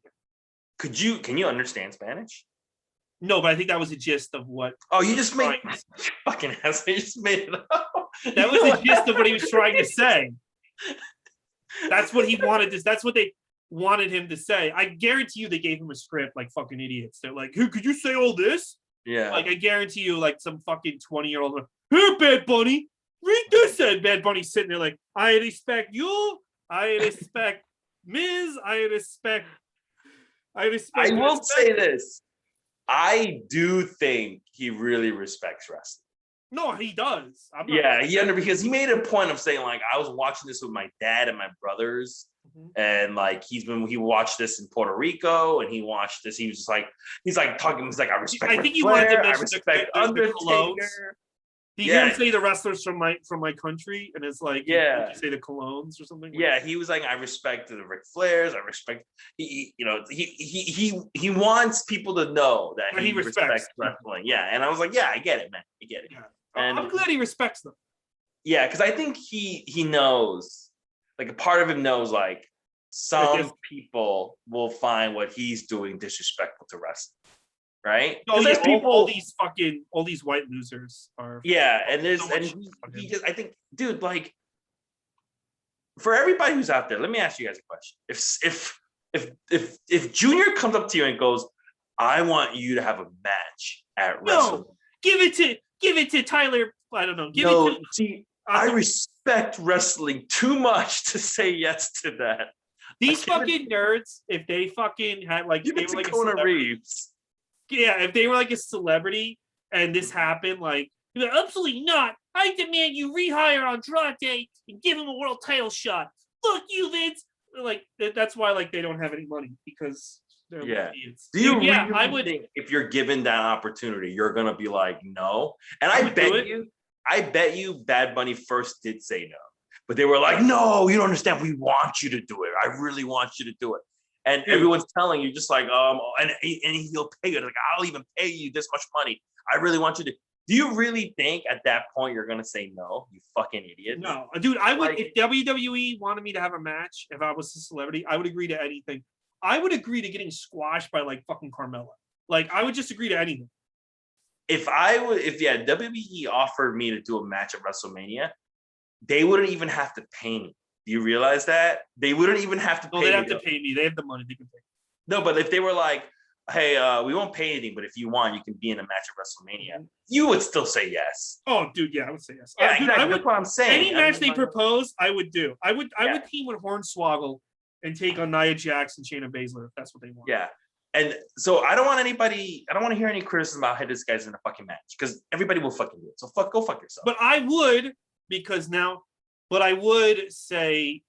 Can you understand Spanish? No, but I think that was the gist of what. Oh, you just made fucking ass. You just made it up. That was the gist of what he was trying to say. That's what he wanted. That's what they. wanted him to say. I guarantee you they gave him a script like fucking idiots. They're like, "Hey, could you say all this?" Yeah. Like I guarantee you, like some fucking 20-year-old, "Here, Bad Bunny, read this." And Bad Bunny's sitting there like, "I respect you. I respect Miz. I respect." I will say this. I do think he really respects wrestling. No, he does. Because he made a point of saying, like, I was watching this with my dad and my brothers, and like he watched this in Puerto Rico, and he watched this. He was just like, he's like, I respect. I think he wanted to mention I respect Undertaker. Do you hear him say the wrestlers from my country? And it's like, did you say the Colognes or something? Yeah, he was like, I respect the Ric Flairs. I respect. He wants people to know that he respects wrestling. Yeah, and I was like, yeah, I get it, man. I get it. Yeah. And I'm glad he respects them. Yeah, because I think he knows, like a part of him knows, like some people will find what he's doing disrespectful to wrestling. Right? Oh, yeah, all these white losers are. Yeah, and he just, I think, dude, like, for everybody who's out there, let me ask you guys a question. If Junior comes up to you and goes, "I want you to have a match at WrestleMania," give it to Tyler. I don't know. I respect wrestling too much to say yes to that. These fucking nerds, if they fucking had like, give it to Kona Reeves. Yeah, if they were like a celebrity and this happened, like, absolutely not. I demand you rehire Andrade and give him a world title shot. Fuck you, Vince. Like, that's why, like, they don't have any money because they're idiots. Do you really think if you're given that opportunity, you're gonna be like, no? And I bet you Bad Bunny first did say no. But they were like, no, you don't understand. We want you to do it. I really want you to do it. And everyone's telling you just like, and he'll pay you. Like, I'll even pay you this much money. I really want you to. Do you really think at that point you're gonna say no? You fucking idiot. No, dude. I would, if WWE wanted me to have a match, if I was a celebrity, I would agree to anything. I would agree to getting squashed by like fucking Carmella. Like, I would just agree to anything. If WWE offered me to do a match at WrestleMania, they wouldn't even have to pay me. Do you realize that? They wouldn't even have to pay me. They'd have to pay me. They have the money. They can pay me. No, but if they were like, hey, we won't pay anything, but if you want, you can be in a match at WrestleMania, you would still say yes. Oh, dude, yeah, I would say yes. Yeah, exactly. That's what I'm saying. Any match they propose, I would do. I would team with Hornswoggle and take on Nia Jax and Shayna Baszler if that's what they want. Yeah. And so I don't want to hear any criticism about, hey, this guy's in a fucking match, because everybody will fucking do it. So go fuck yourself. But I would, but I would say,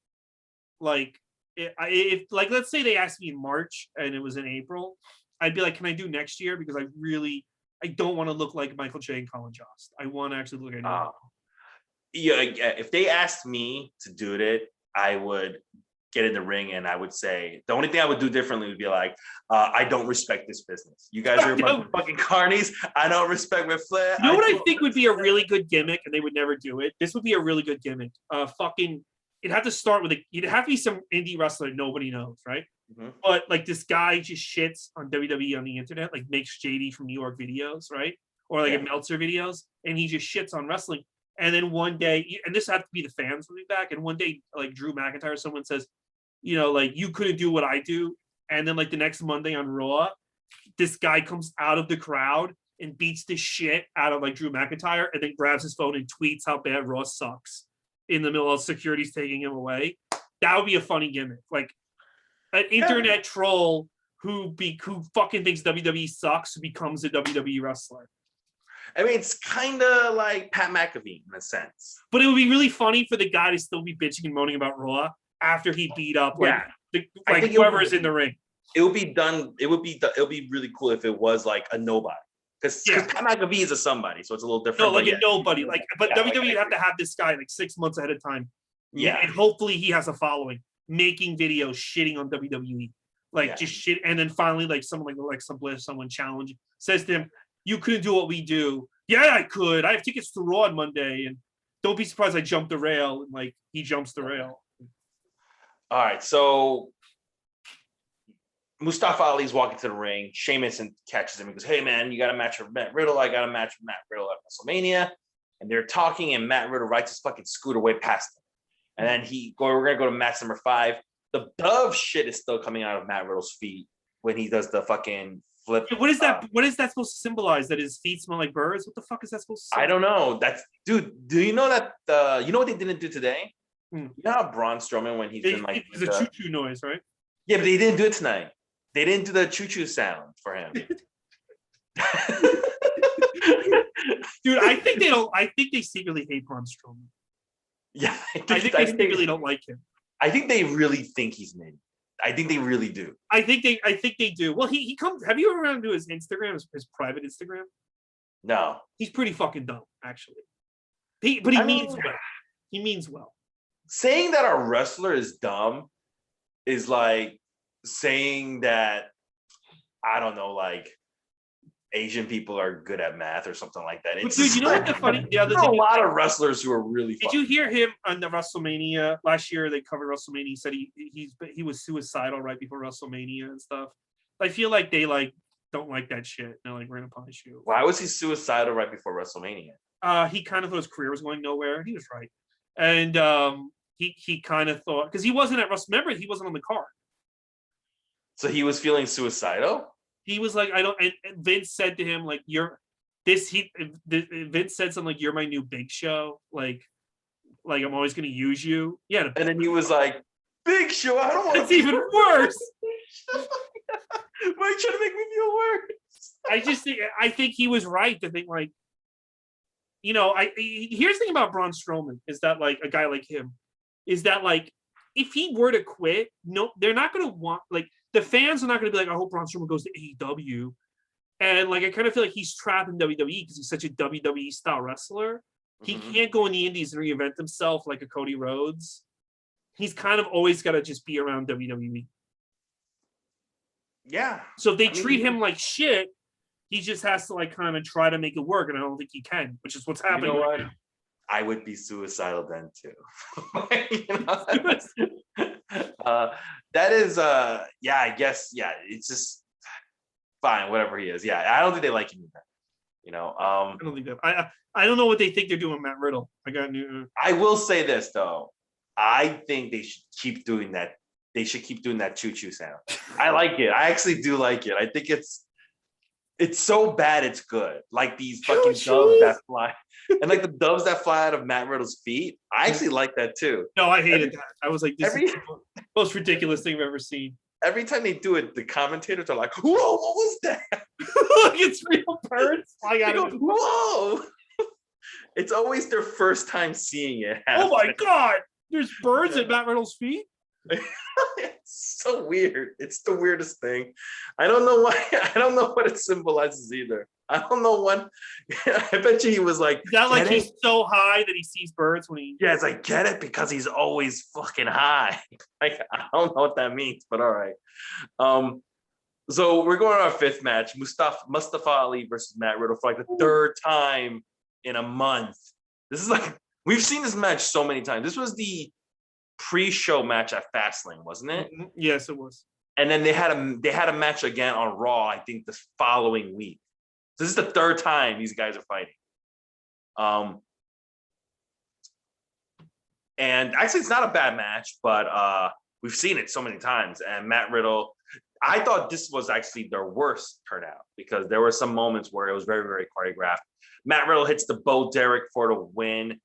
like, if like, let's say they asked me in March and it was in April, I'd be like, can I do next year? Because I don't want to look like Michael J. and Colin Jost. I want to actually look at if they asked me to do it, I would get in the ring and I would say, the only thing I would do differently would be like, I don't respect this business. You guys are a bunch of fucking carnies. I don't respect Ric Flair. You know what I think would be a really good gimmick, and they would never do it? This would be a really good gimmick. It'd have to start with it'd have to be some indie wrestler nobody knows, right? Mm-hmm. But like, this guy just shits on WWE on the internet, like makes JD from New York videos, right? Or like Meltzer videos, and he just shits on wrestling. And then one day, and this had to be the fans will be back, and one day, like Drew McIntyre, someone says, like, you couldn't do what I do. And then like the next Monday on Raw, this guy comes out of the crowd and beats the shit out of like Drew McIntyre, and then grabs his phone and tweets how bad Raw sucks in the middle of security's taking him away. That would be a funny gimmick. Like an internet troll who fucking thinks WWE sucks, who becomes a WWE wrestler. I mean, it's kind of like Pat McAfee in a sense. But it would be really funny for the guy to still be bitching and moaning about Raw after he beat up whoever is in the ring. It would be done. It would be really cool if it was like a nobody. Because Pat McAfee is a somebody, so it's a little different. No, like a nobody. But WWE would have to have this guy like 6 months ahead of time. Yeah. And hopefully he has a following, making videos shitting on WWE. Just shit. And then finally, like someone like Alexa Bliss, someone challenge, says to him, you couldn't do what we do. Yeah, I could. I have tickets to Raw on Monday. And don't be surprised I jumped the rail. And like, he jumps the rail. All right. So Mustafa Ali's walking to the ring. Sheamus catches him and goes, hey, man, you got a match with Matt Riddle. I got a match with Matt Riddle at WrestleMania. And they're talking, and Matt Riddle rides his fucking scooter way past him. And then we're going to go to match number 5. the dove shit is still coming out of Matt Riddle's feet when he does the fucking flip. Yeah, what is that? What is that supposed to symbolize? That his feet smell like birds? What the fuck is that supposed to say? I don't know. That's dude. Do you know that? You know what they didn't do today? You know how Braun Strowman when he's been like it's a choo choo noise, right? Yeah, but they didn't do it tonight. They didn't do the choo choo sound for him. Dude, I think they don't. I think they secretly hate Braun Strowman. Yeah, I think they secretly don't like him. I think they really think he's mid. I think they really do. I think they do. Well, he comes. Have you ever run into his Instagram, his private Instagram? No. He's pretty fucking dumb, actually. He means well. He means well. Saying that a wrestler is dumb is like saying that, I don't know, like Asian people are good at math or something like that. But dude, you know what the funny? There are a lot of wrestlers who are really. Did you hear him on the WrestleMania last year? They covered WrestleMania. He said he was suicidal right before WrestleMania and stuff. I feel like they like don't like that shit. They're like, we're gonna punish you. Why was he suicidal right before WrestleMania? He kind of thought his career was going nowhere. He was right, and he kind of thought because he wasn't at WrestleMania. Remember, he wasn't on the card. So he was feeling suicidal. He was like, I don't. And Vince said to him, like, "You're this." Vince said something like, "You're my new Big Show." Like I'm always going to use you. Yeah. And then he was like, "Big Show, I don't want." It's even worse. Why are you trying to make me feel worse? I think he was right to think like, you know, here's the thing about Braun Strowman is that like a guy like him is that like if he were to quit, no, they're not going to want like. The fans are not going to be like, I hope Braun Strowman goes to AEW. And like, I kind of feel like he's trapped in WWE because he's such a WWE style wrestler. He can't go in the indies and reinvent himself like a Cody Rhodes. He's kind of always got to just be around WWE. Yeah. So if they treat him like shit, he just has to like kind of try to make it work. And I don't think he can, which is what's happening. You know what? I would be suicidal then too. That is yeah, I guess, yeah, it's just fine, whatever he is. Yeah, I don't think they like him either. You know, I don't think that I don't know what they think they're doing with Matt Riddle. I will say this though. I think they should keep doing that. They should keep doing that choo-choo sound. I like it. I actually do like it. I think it's so bad it's good. Like these fucking doves that fly. And like the doves that fly out of Matt Riddle's feet. I actually like that too. No, I hated that. I was like, this is the most ridiculous thing I've ever seen. Every time they do it, the commentators are like, whoa, what was that? Look, it's real birds flying out of it. Whoa. It's always their first time seeing it happen. Oh my God. There's birds at Matt Riddle's feet? It's so weird. It's the weirdest thing. I don't know why. I don't know what it symbolizes either. I don't know what. I bet you he was like. Is that like he's so high that he sees birds when he. Yeah, it's like, get it because he's always fucking high. Like, I don't know what that means, but all right. So we're going to our fifth match: Mustafa Ali versus Matt Riddle for like the third time in a month. This is like we've seen this match so many times. This was the pre-show match at Fastlane, wasn't it? Yes, it was. And then they had a match again on Raw, I think the following week. So this is the third time these guys are fighting. And actually it's not a bad match, but we've seen it so many times. And Matt Riddle, I thought this was actually their worst turnout because there were some moments where it was very, very choreographed. Matt Riddle hits the Bo Derek for the win.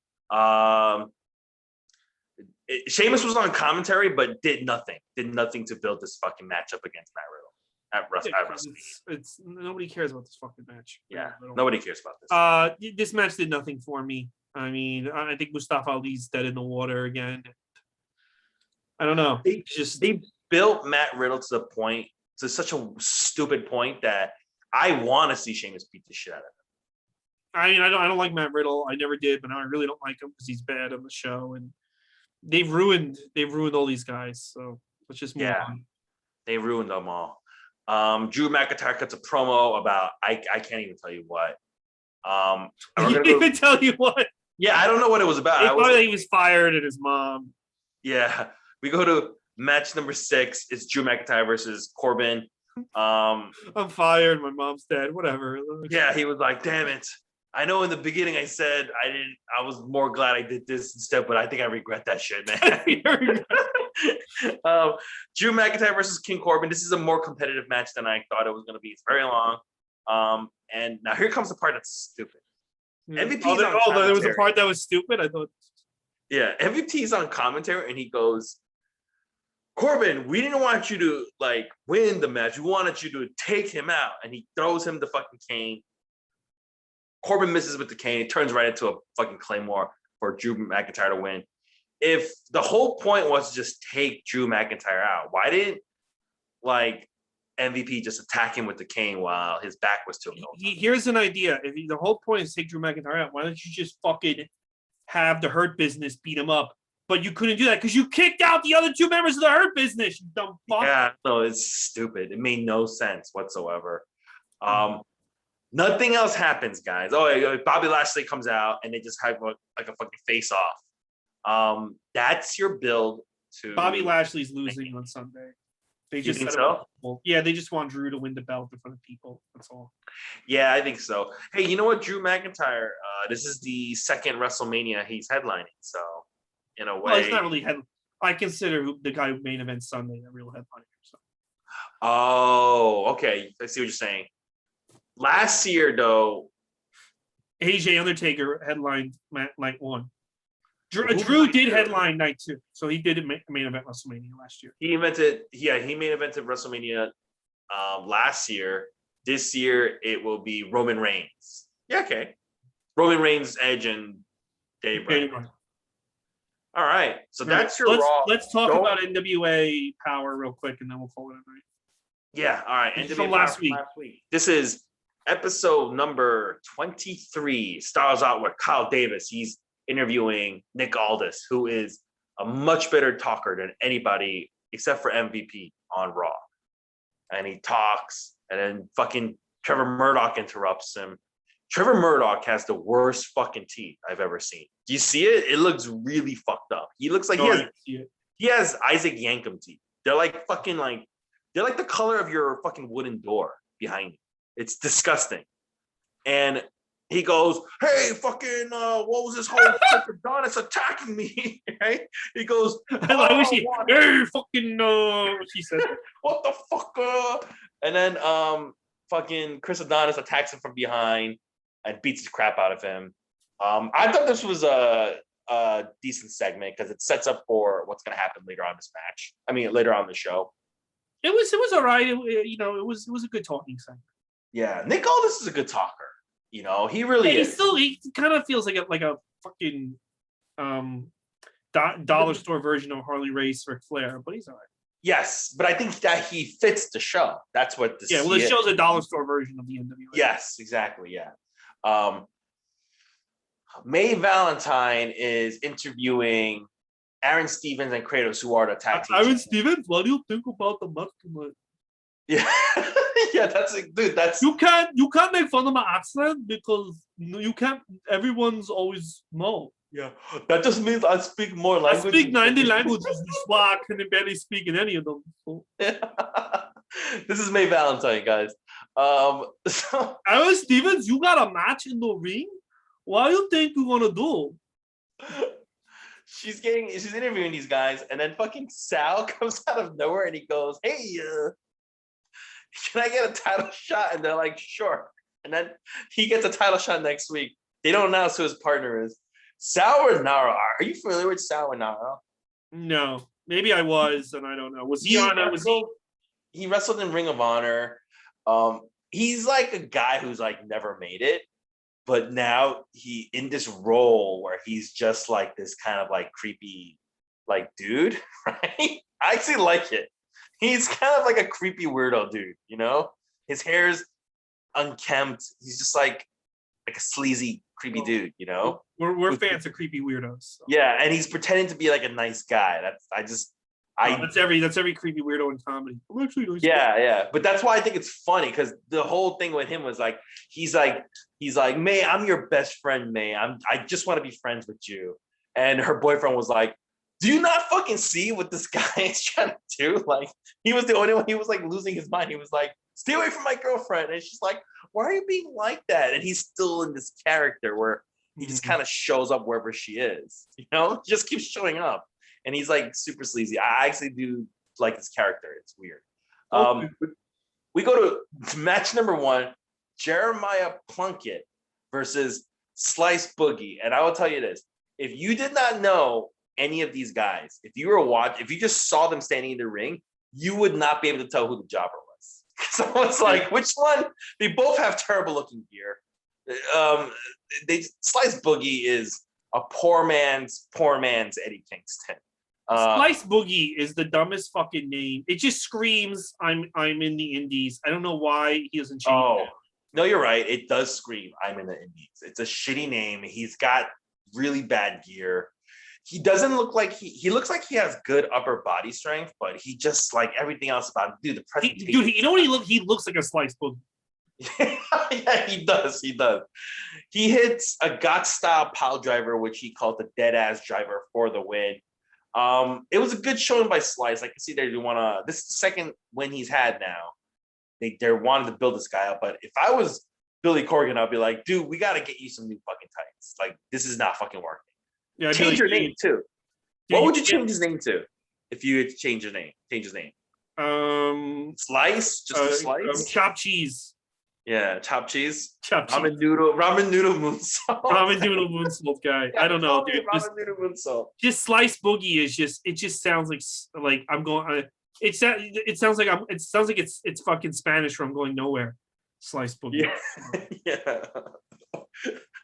Sheamus was on commentary, but did nothing to build this fucking matchup against Matt Riddle at WrestleMania. It's nobody cares about this fucking match. Yeah, nobody cares about this. This match did nothing for me. I mean, I think Mustafa Ali's dead in the water again. I don't know. They built Matt Riddle to such a stupid point that I want to see Sheamus beat the shit out of him. I mean, I don't like Matt Riddle. I never did, but now I really don't like him because he's bad on the show and. They've ruined all these guys. So let's just move on. They ruined them all. Drew McIntyre cuts a promo about I can't even tell you what. I can't even tell you what. Yeah, I don't know what it was about. I thought he was fired and his mom. Yeah, we go to match number 6. It's Drew McIntyre versus Corbin. I'm fired. My mom's dead. Whatever. Yeah, he was like, "Damn it." I know in the beginning I said I was more glad I did this instead, but I think I regret that shit, man. Drew McIntyre versus King Corbin. This is a more competitive match than I thought it was going to be. It's very long. And now here comes the part that's stupid. MVP's on commentary. There was a part that was stupid. I thought. Yeah, MVP's on commentary, and he goes, Corbin, we didn't want you to like win the match. We wanted you to take him out. And he throws him the fucking cane. Corbin misses with the cane. It turns right into a fucking Claymore for Drew McIntyre to win. If the whole point was to just take Drew McIntyre out, why didn't like MVP just attack him with the cane while his back was to him? Here's an idea. If the whole point is to take Drew McIntyre out, why don't you just fucking have the Hurt Business beat him up? But you couldn't do that because you kicked out the other two members of the Hurt Business, you dumb fuck. Yeah, no, it's stupid. It made no sense whatsoever. Nothing else happens, guys. Oh, Bobby Lashley comes out and they just have like a fucking face off. That's your build to Bobby Lashley's losing on Sunday. They just think so? Yeah, they just want Drew to win the belt in front of people. That's all. Yeah, I think so. Hey, you know what? Drew McIntyre, this is the second WrestleMania he's headlining. So, in a way. Well, it's not really I consider the guy who main event Sunday a real headliner. So. Oh, okay. I see what you're saying. Last year, though. AJ Undertaker headlined night one. Drew did headline night two. So he did main event WrestleMania last year. He main evented WrestleMania last year. This year, it will be Roman Reigns. Yeah, okay. Roman Reigns, Edge, and Dave Bryan. All right. So that's your Raw. Let's talk about NWA Power real quick, and then we'll call it a night. Yeah, all right. NWA from last week. This is episode number 23. Stars out with Kyle Davis. He's interviewing Nick Aldis, who is a much better talker than anybody except for MVP on Raw. And he talks, and then fucking Trevor Murdoch interrupts him. Trevor Murdoch has the worst fucking teeth I've ever seen. Do you see it? It looks really fucked up. He looks like he has Isaac Yankem teeth. They're like fucking they're like the color of your fucking wooden door behind you. It's disgusting. And he goes, hey, fucking, what was this whole Adonis attacking me? Right? He goes, hey, fucking, she said, what the fuck? And then fucking Chris Adonis attacks him from behind and beats the crap out of him. I thought this was a decent segment because it sets up for what's going to happen later on this match. I mean, later on the show. It was all right. It was a good talking segment. Yeah, Nick Aldis is a good talker. You know, he really is. He kind of feels like a fucking dollar store version of Harley Race Ric Flair, but he's all right. Yes, but I think that he fits the show. That's what this. Yeah, well, the show's a dollar store version of the NWA. Yes, exactly. Yeah. May Valentine is interviewing Aaron Stevens and Kratos, who are the tag team. Aaron Stevens, what do you think about the match tonight? Yeah, yeah, that's you can't make fun of my accent because you can't. Everyone's always no. Yeah, that just means I speak more languages. I speak 90 languages. That's why I can barely speak in any of them. So. This is May Valentine, guys. So Aaron Stevens, you got a match in the ring. What do you think you're gonna do? She's interviewing these guys, and then fucking Sal comes out of nowhere and he goes, hey, can I get a title shot? And they're like, sure. And then he gets a title shot next week. They don't announce who his partner is. Sal Rinauro. Are you familiar with Sal Rinauro? No. Maybe I was, and I don't know. Was he on? He wrestled in Ring of Honor. He's like a guy who's like never made it. But now he in this role where he's just like this kind of like creepy like dude, right? I actually like it. He's kind of like a creepy weirdo dude, you know? His hair's unkempt. He's just like a sleazy, creepy dude, you know? We're fans of creepy weirdos. So. Yeah, and he's pretending to be like a nice guy. That's every creepy weirdo in comedy. I'm actually nice guy. Yeah. But that's why I think it's funny because the whole thing with him was like he's like, May, I'm your best friend, May. I just want to be friends with you. And her boyfriend was like, do you not fucking see what this guy is trying to do? Like, he was the only one. He was like losing his mind. He was like, stay away from my girlfriend. And she's like, why are you being like that? And he's still in this character where he just kind of shows up wherever she is. You know, he just keeps showing up. and he's like super sleazy. I actually do like his character. It's weird. We go to match number 1, Jeremiah Plunkett versus Slice Boogie. And I will tell you this, if you did not know any of these guys, if you just saw them standing in the ring, you would not be able to tell who the jobber was. So it's like, which one? They both have terrible looking gear. Slice Boogie is a poor man's Eddie Kingston. Slice Boogie is the dumbest fucking name. It just screams, I'm in the Indies. I don't know why he doesn't change it. No, you're right. It does scream, I'm in the Indies. It's a shitty name. He's got really bad gear. He doesn't look like he looks like he has good upper body strength, but he just like everything else about him. Dude, the presentation. You know what he looks like a Slice Boogie. Yeah, he does. He hits a Got style pile driver, which he called the dead ass driver for the win. It was a good showing by Slice. I can see they want to. This is the second win he's had now. They wanted to build this guy up, but if I was Billy Corgan, I'd be like, dude, we got to get you some new fucking tights. Like, this is not fucking working. Yeah, change your name too. What would you change his name to if you had to change his name? Slice, just Slice. Chopped cheese. Yeah, chopped cheese. Ramen noodle moonsault. Ramen noodle moonsault guy. Yeah, I don't know, dude. Ramen noodle moonsault. Just Slice Boogie is just. It just sounds like I'm going. It sounds like it's fucking Spanish from going nowhere. Slice Boogie. Yeah.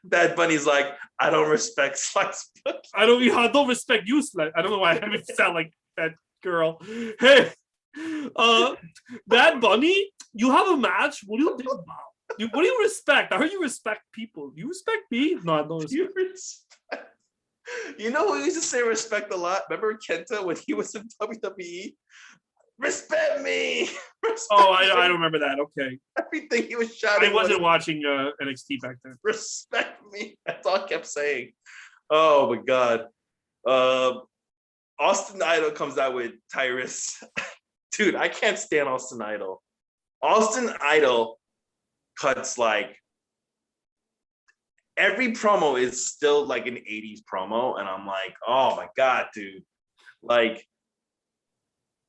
Bad Bunny's like, I don't respect Slice Boogie. I don't respect you, Slice. I don't know why I sound like that girl. Hey, Bad Bunny, you have a match. What do you think about? What do you respect? I heard you respect people. You respect me? No, I don't respect. You know who used to say respect a lot? Remember Kenta when he was in WWE? Respect me. I don't remember that. Okay. Everything he was shouting. I wasn't watching NXT back then. Respect me. That's all I kept saying. Oh my God. Austin Idol comes out with Tyrus. Dude, I can't stand Austin Idol. Austin Idol cuts like every promo is still like an 80s promo, and I'm like, oh my God, dude. Like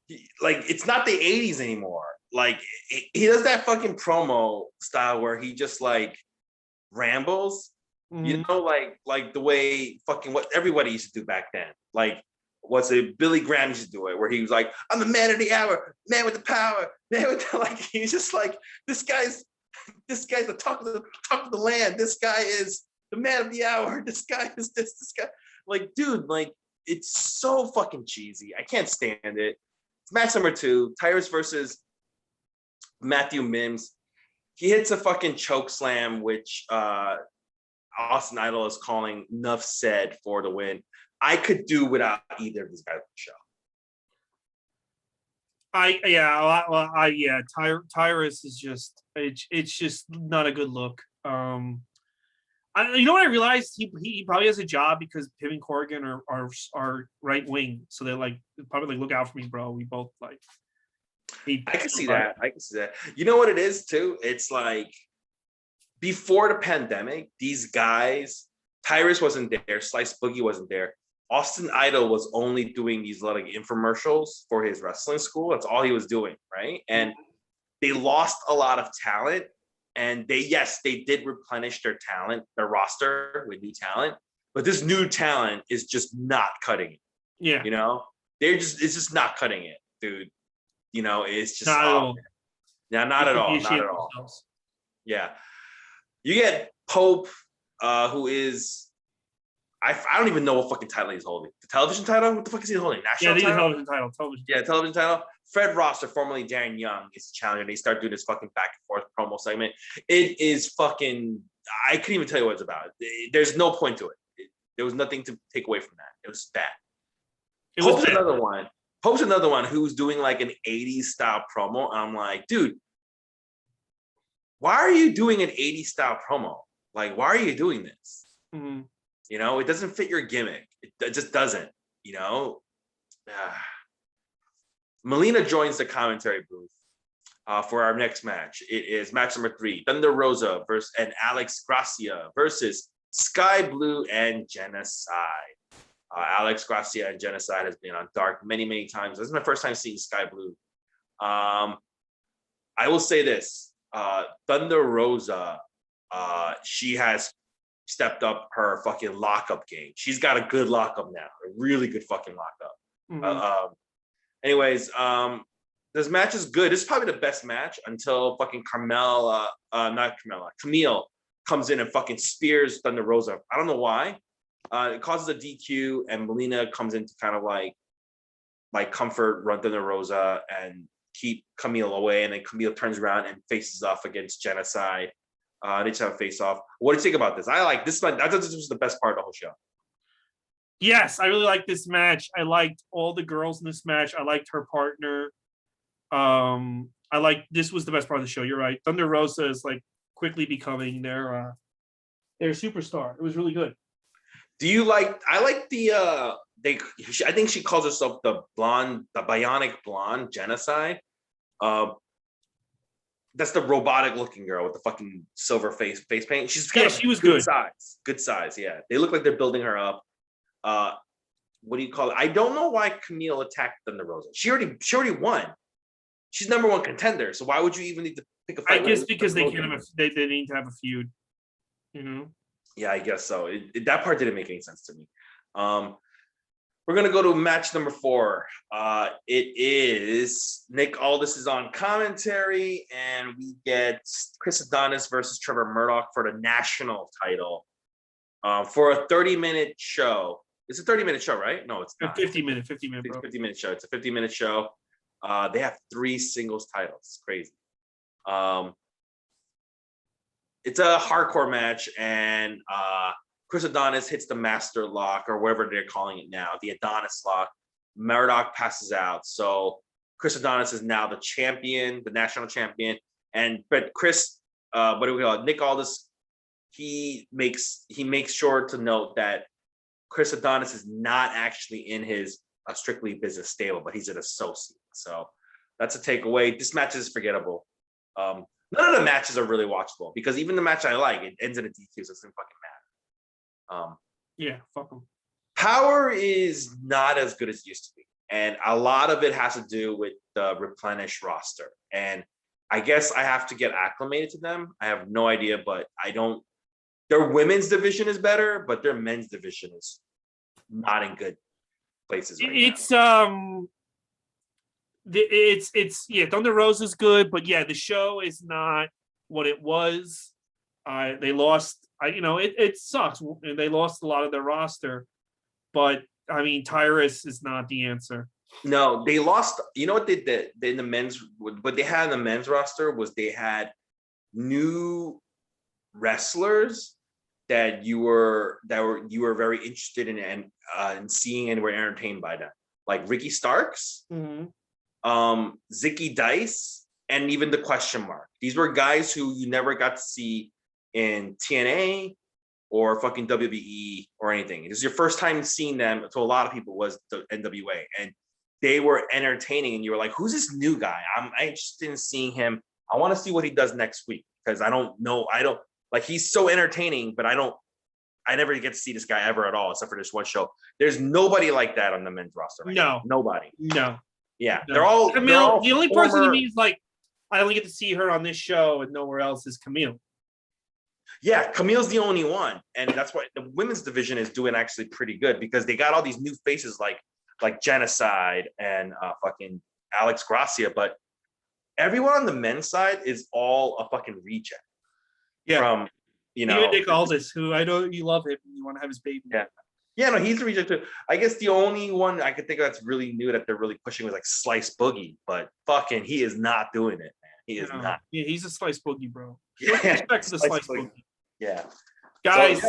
it's not the 80s anymore. Like he does that fucking promo style where he just like rambles, you know, like the way fucking what everybody used to do back then. Like what's it? Billy Graham used to do it, where he was like, "I'm the man of the hour, man with the power, man with the, like." He's just like, this guy's the talk of the land. This guy is the man of the hour. This guy is this guy. Like, dude, like it's so fucking cheesy. I can't stand it. Match number 2, Tyrus versus Matthew Mims. He hits a fucking choke slam, which Austin Idol is calling "nuff said" for the win. I could do without either of these guys on the show. Tyrus is just it's just not a good look. You know what I realized? He probably has a job because him and Corgan are right wing, so they're like probably like, look out for me, bro. We both like. I can see that. You know what it is too? It's like before the pandemic, these guys, Tyrus wasn't there, Slice Boogie wasn't there. Austin Idol was only doing these like infomercials for his wrestling school. That's all he was doing, right? And they lost a lot of talent. And they did replenish their roster with new talent, but this new talent is just not cutting it. Yeah. You know, it's just not cutting it, dude. You know, it's just not at all. Yeah, not at all. Yeah. You get Pope, who is, I don't even know what fucking title he's holding. The television title? What the fuck is he holding? National title? Television title. Television title. Fred Rosser, formerly Darren Young, is the challenger. They start doing this fucking back and forth promo segment. It is fucking, I couldn't even tell you what it's about. There's no point to it. There was nothing to take away from that. It was bad. Pope's another one who's doing like an 80s style promo. I'm like, dude, why are you doing an 80s style promo? Like, why are you doing this? Mm-hmm. You know, it doesn't fit your gimmick. It just doesn't, you know? Melina joins the commentary booth for our next match. It is match number 3, Thunder Rosa and Alex Gracia versus Sky Blue and Genocide. Alex Gracia and Genocide has been on Dark many times. This is my first time seeing Sky Blue. I will say this: Thunder Rosa, she has stepped up her fucking lockup game. She's got a good lockup now, a really good fucking lockup. Anyways, this match is good. This is probably the best match until fucking Camille comes in and fucking spears Thunder Rosa. I don't know why. It causes a DQ, and Melina comes in to kind of like comfort run Thunder Rosa and keep Camille away, and then Camille turns around and faces off against Genocide. They just have a face off. What do you think about this? I like this one. I thought this was the best part of the whole show. Yes, I really liked this match. I liked all the girls in this match. I liked her partner. This was the best part of the show. You're right. Thunder Rosa is like quickly becoming their superstar. It was really good. Do you like? I like the I think she calls herself the bionic blonde Genocide. That's the robotic looking girl with the fucking silver face paint. She was good. Good size. Yeah, they look like they're building her up. What do you call it? I don't know why Camille attacked Thunder Rosa. She already won. She's number one contender. So why would you even need to pick a fight? I guess because they need to have a feud. You know. Yeah, I guess so. That part didn't make any sense to me. We're gonna go to match number 4. It is Nick Aldis is on commentary, and we get Chris Adonis versus Trevor Murdoch for the national title. For a 30-minute show. It's a 30-minute show, right? No, it's not. 50-minute show. It's a 50-minute show. They have 3 singles titles. It's crazy. It's a hardcore match, and Chris Adonis hits the master lock, or whatever they're calling it now, the Adonis lock. Murdoch passes out. So Chris Adonis is now the champion, the national champion. But Chris, what do we call it? Nick Aldis, he makes sure to note that Chris Adonis is not actually in his strictly business stable, but he's an associate. So that's a takeaway. This match is forgettable. None of the matches are really watchable because even the match I like, it ends in a DQ, so it doesn't fucking matter. Yeah, fuck them. Power is not as good as it used to be, and a lot of it has to do with the replenished roster. And I guess I have to get acclimated to them. I have no idea, but I don't. Their women's division is better, but their men's division is not in good places. Thunder Rosa is good, but yeah, the show is not what it was. They lost. It sucks. They lost a lot of their roster, but I mean, Tyrus is not the answer. No, they lost. You know what they did in the men's? What they had in the men's roster was they had new wrestlers that you were very interested in and seeing and were entertained by them, like Ricky Starks, Zicky Dice, and even the Question Mark. These were guys who you never got to see in TNA or fucking WWE or anything. This is your first time seeing them. To a lot of people was the NWA, and they were entertaining. And you were like, "Who's this new guy? I'm interested in seeing him. I want to see what he does next week because I don't know. He's so entertaining, but I never get to see this guy ever at all, except for this one show. There's nobody like that on the men's roster. Right now. Nobody. No. Yeah, no. They're all. The only person to me is like I only get to see her on this show and nowhere else is Camille. Yeah, Camille's the only one, and that's why the women's division is doing actually pretty good because they got all these new faces like Genocide and fucking Alex Gracia, but everyone on the men's side is all a fucking reject. Yeah, from even Nick Aldis, who I know you love him, you want to have his baby. Yeah, no, he's a reject too. I guess the only one I could think of that's really new that they're really pushing was like Slice Boogie, but fucking he is not doing it, man. He is not. Yeah, he's a Slice Boogie, bro. Yeah, respect to the Slice Boogie. Yeah, guys,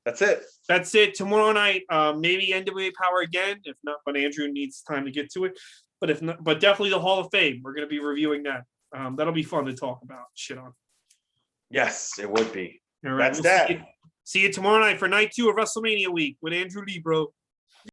that's it. That's it. Tomorrow night, maybe NWA Power again. If not, but Andrew needs time to get to it. But if not, but definitely the Hall of Fame. We're going to be reviewing that. That'll be fun to talk about. Shit on. Yes, it would be. All right, that's that. See you tomorrow night for night 2 of WrestleMania week with Andrew Lee, bro.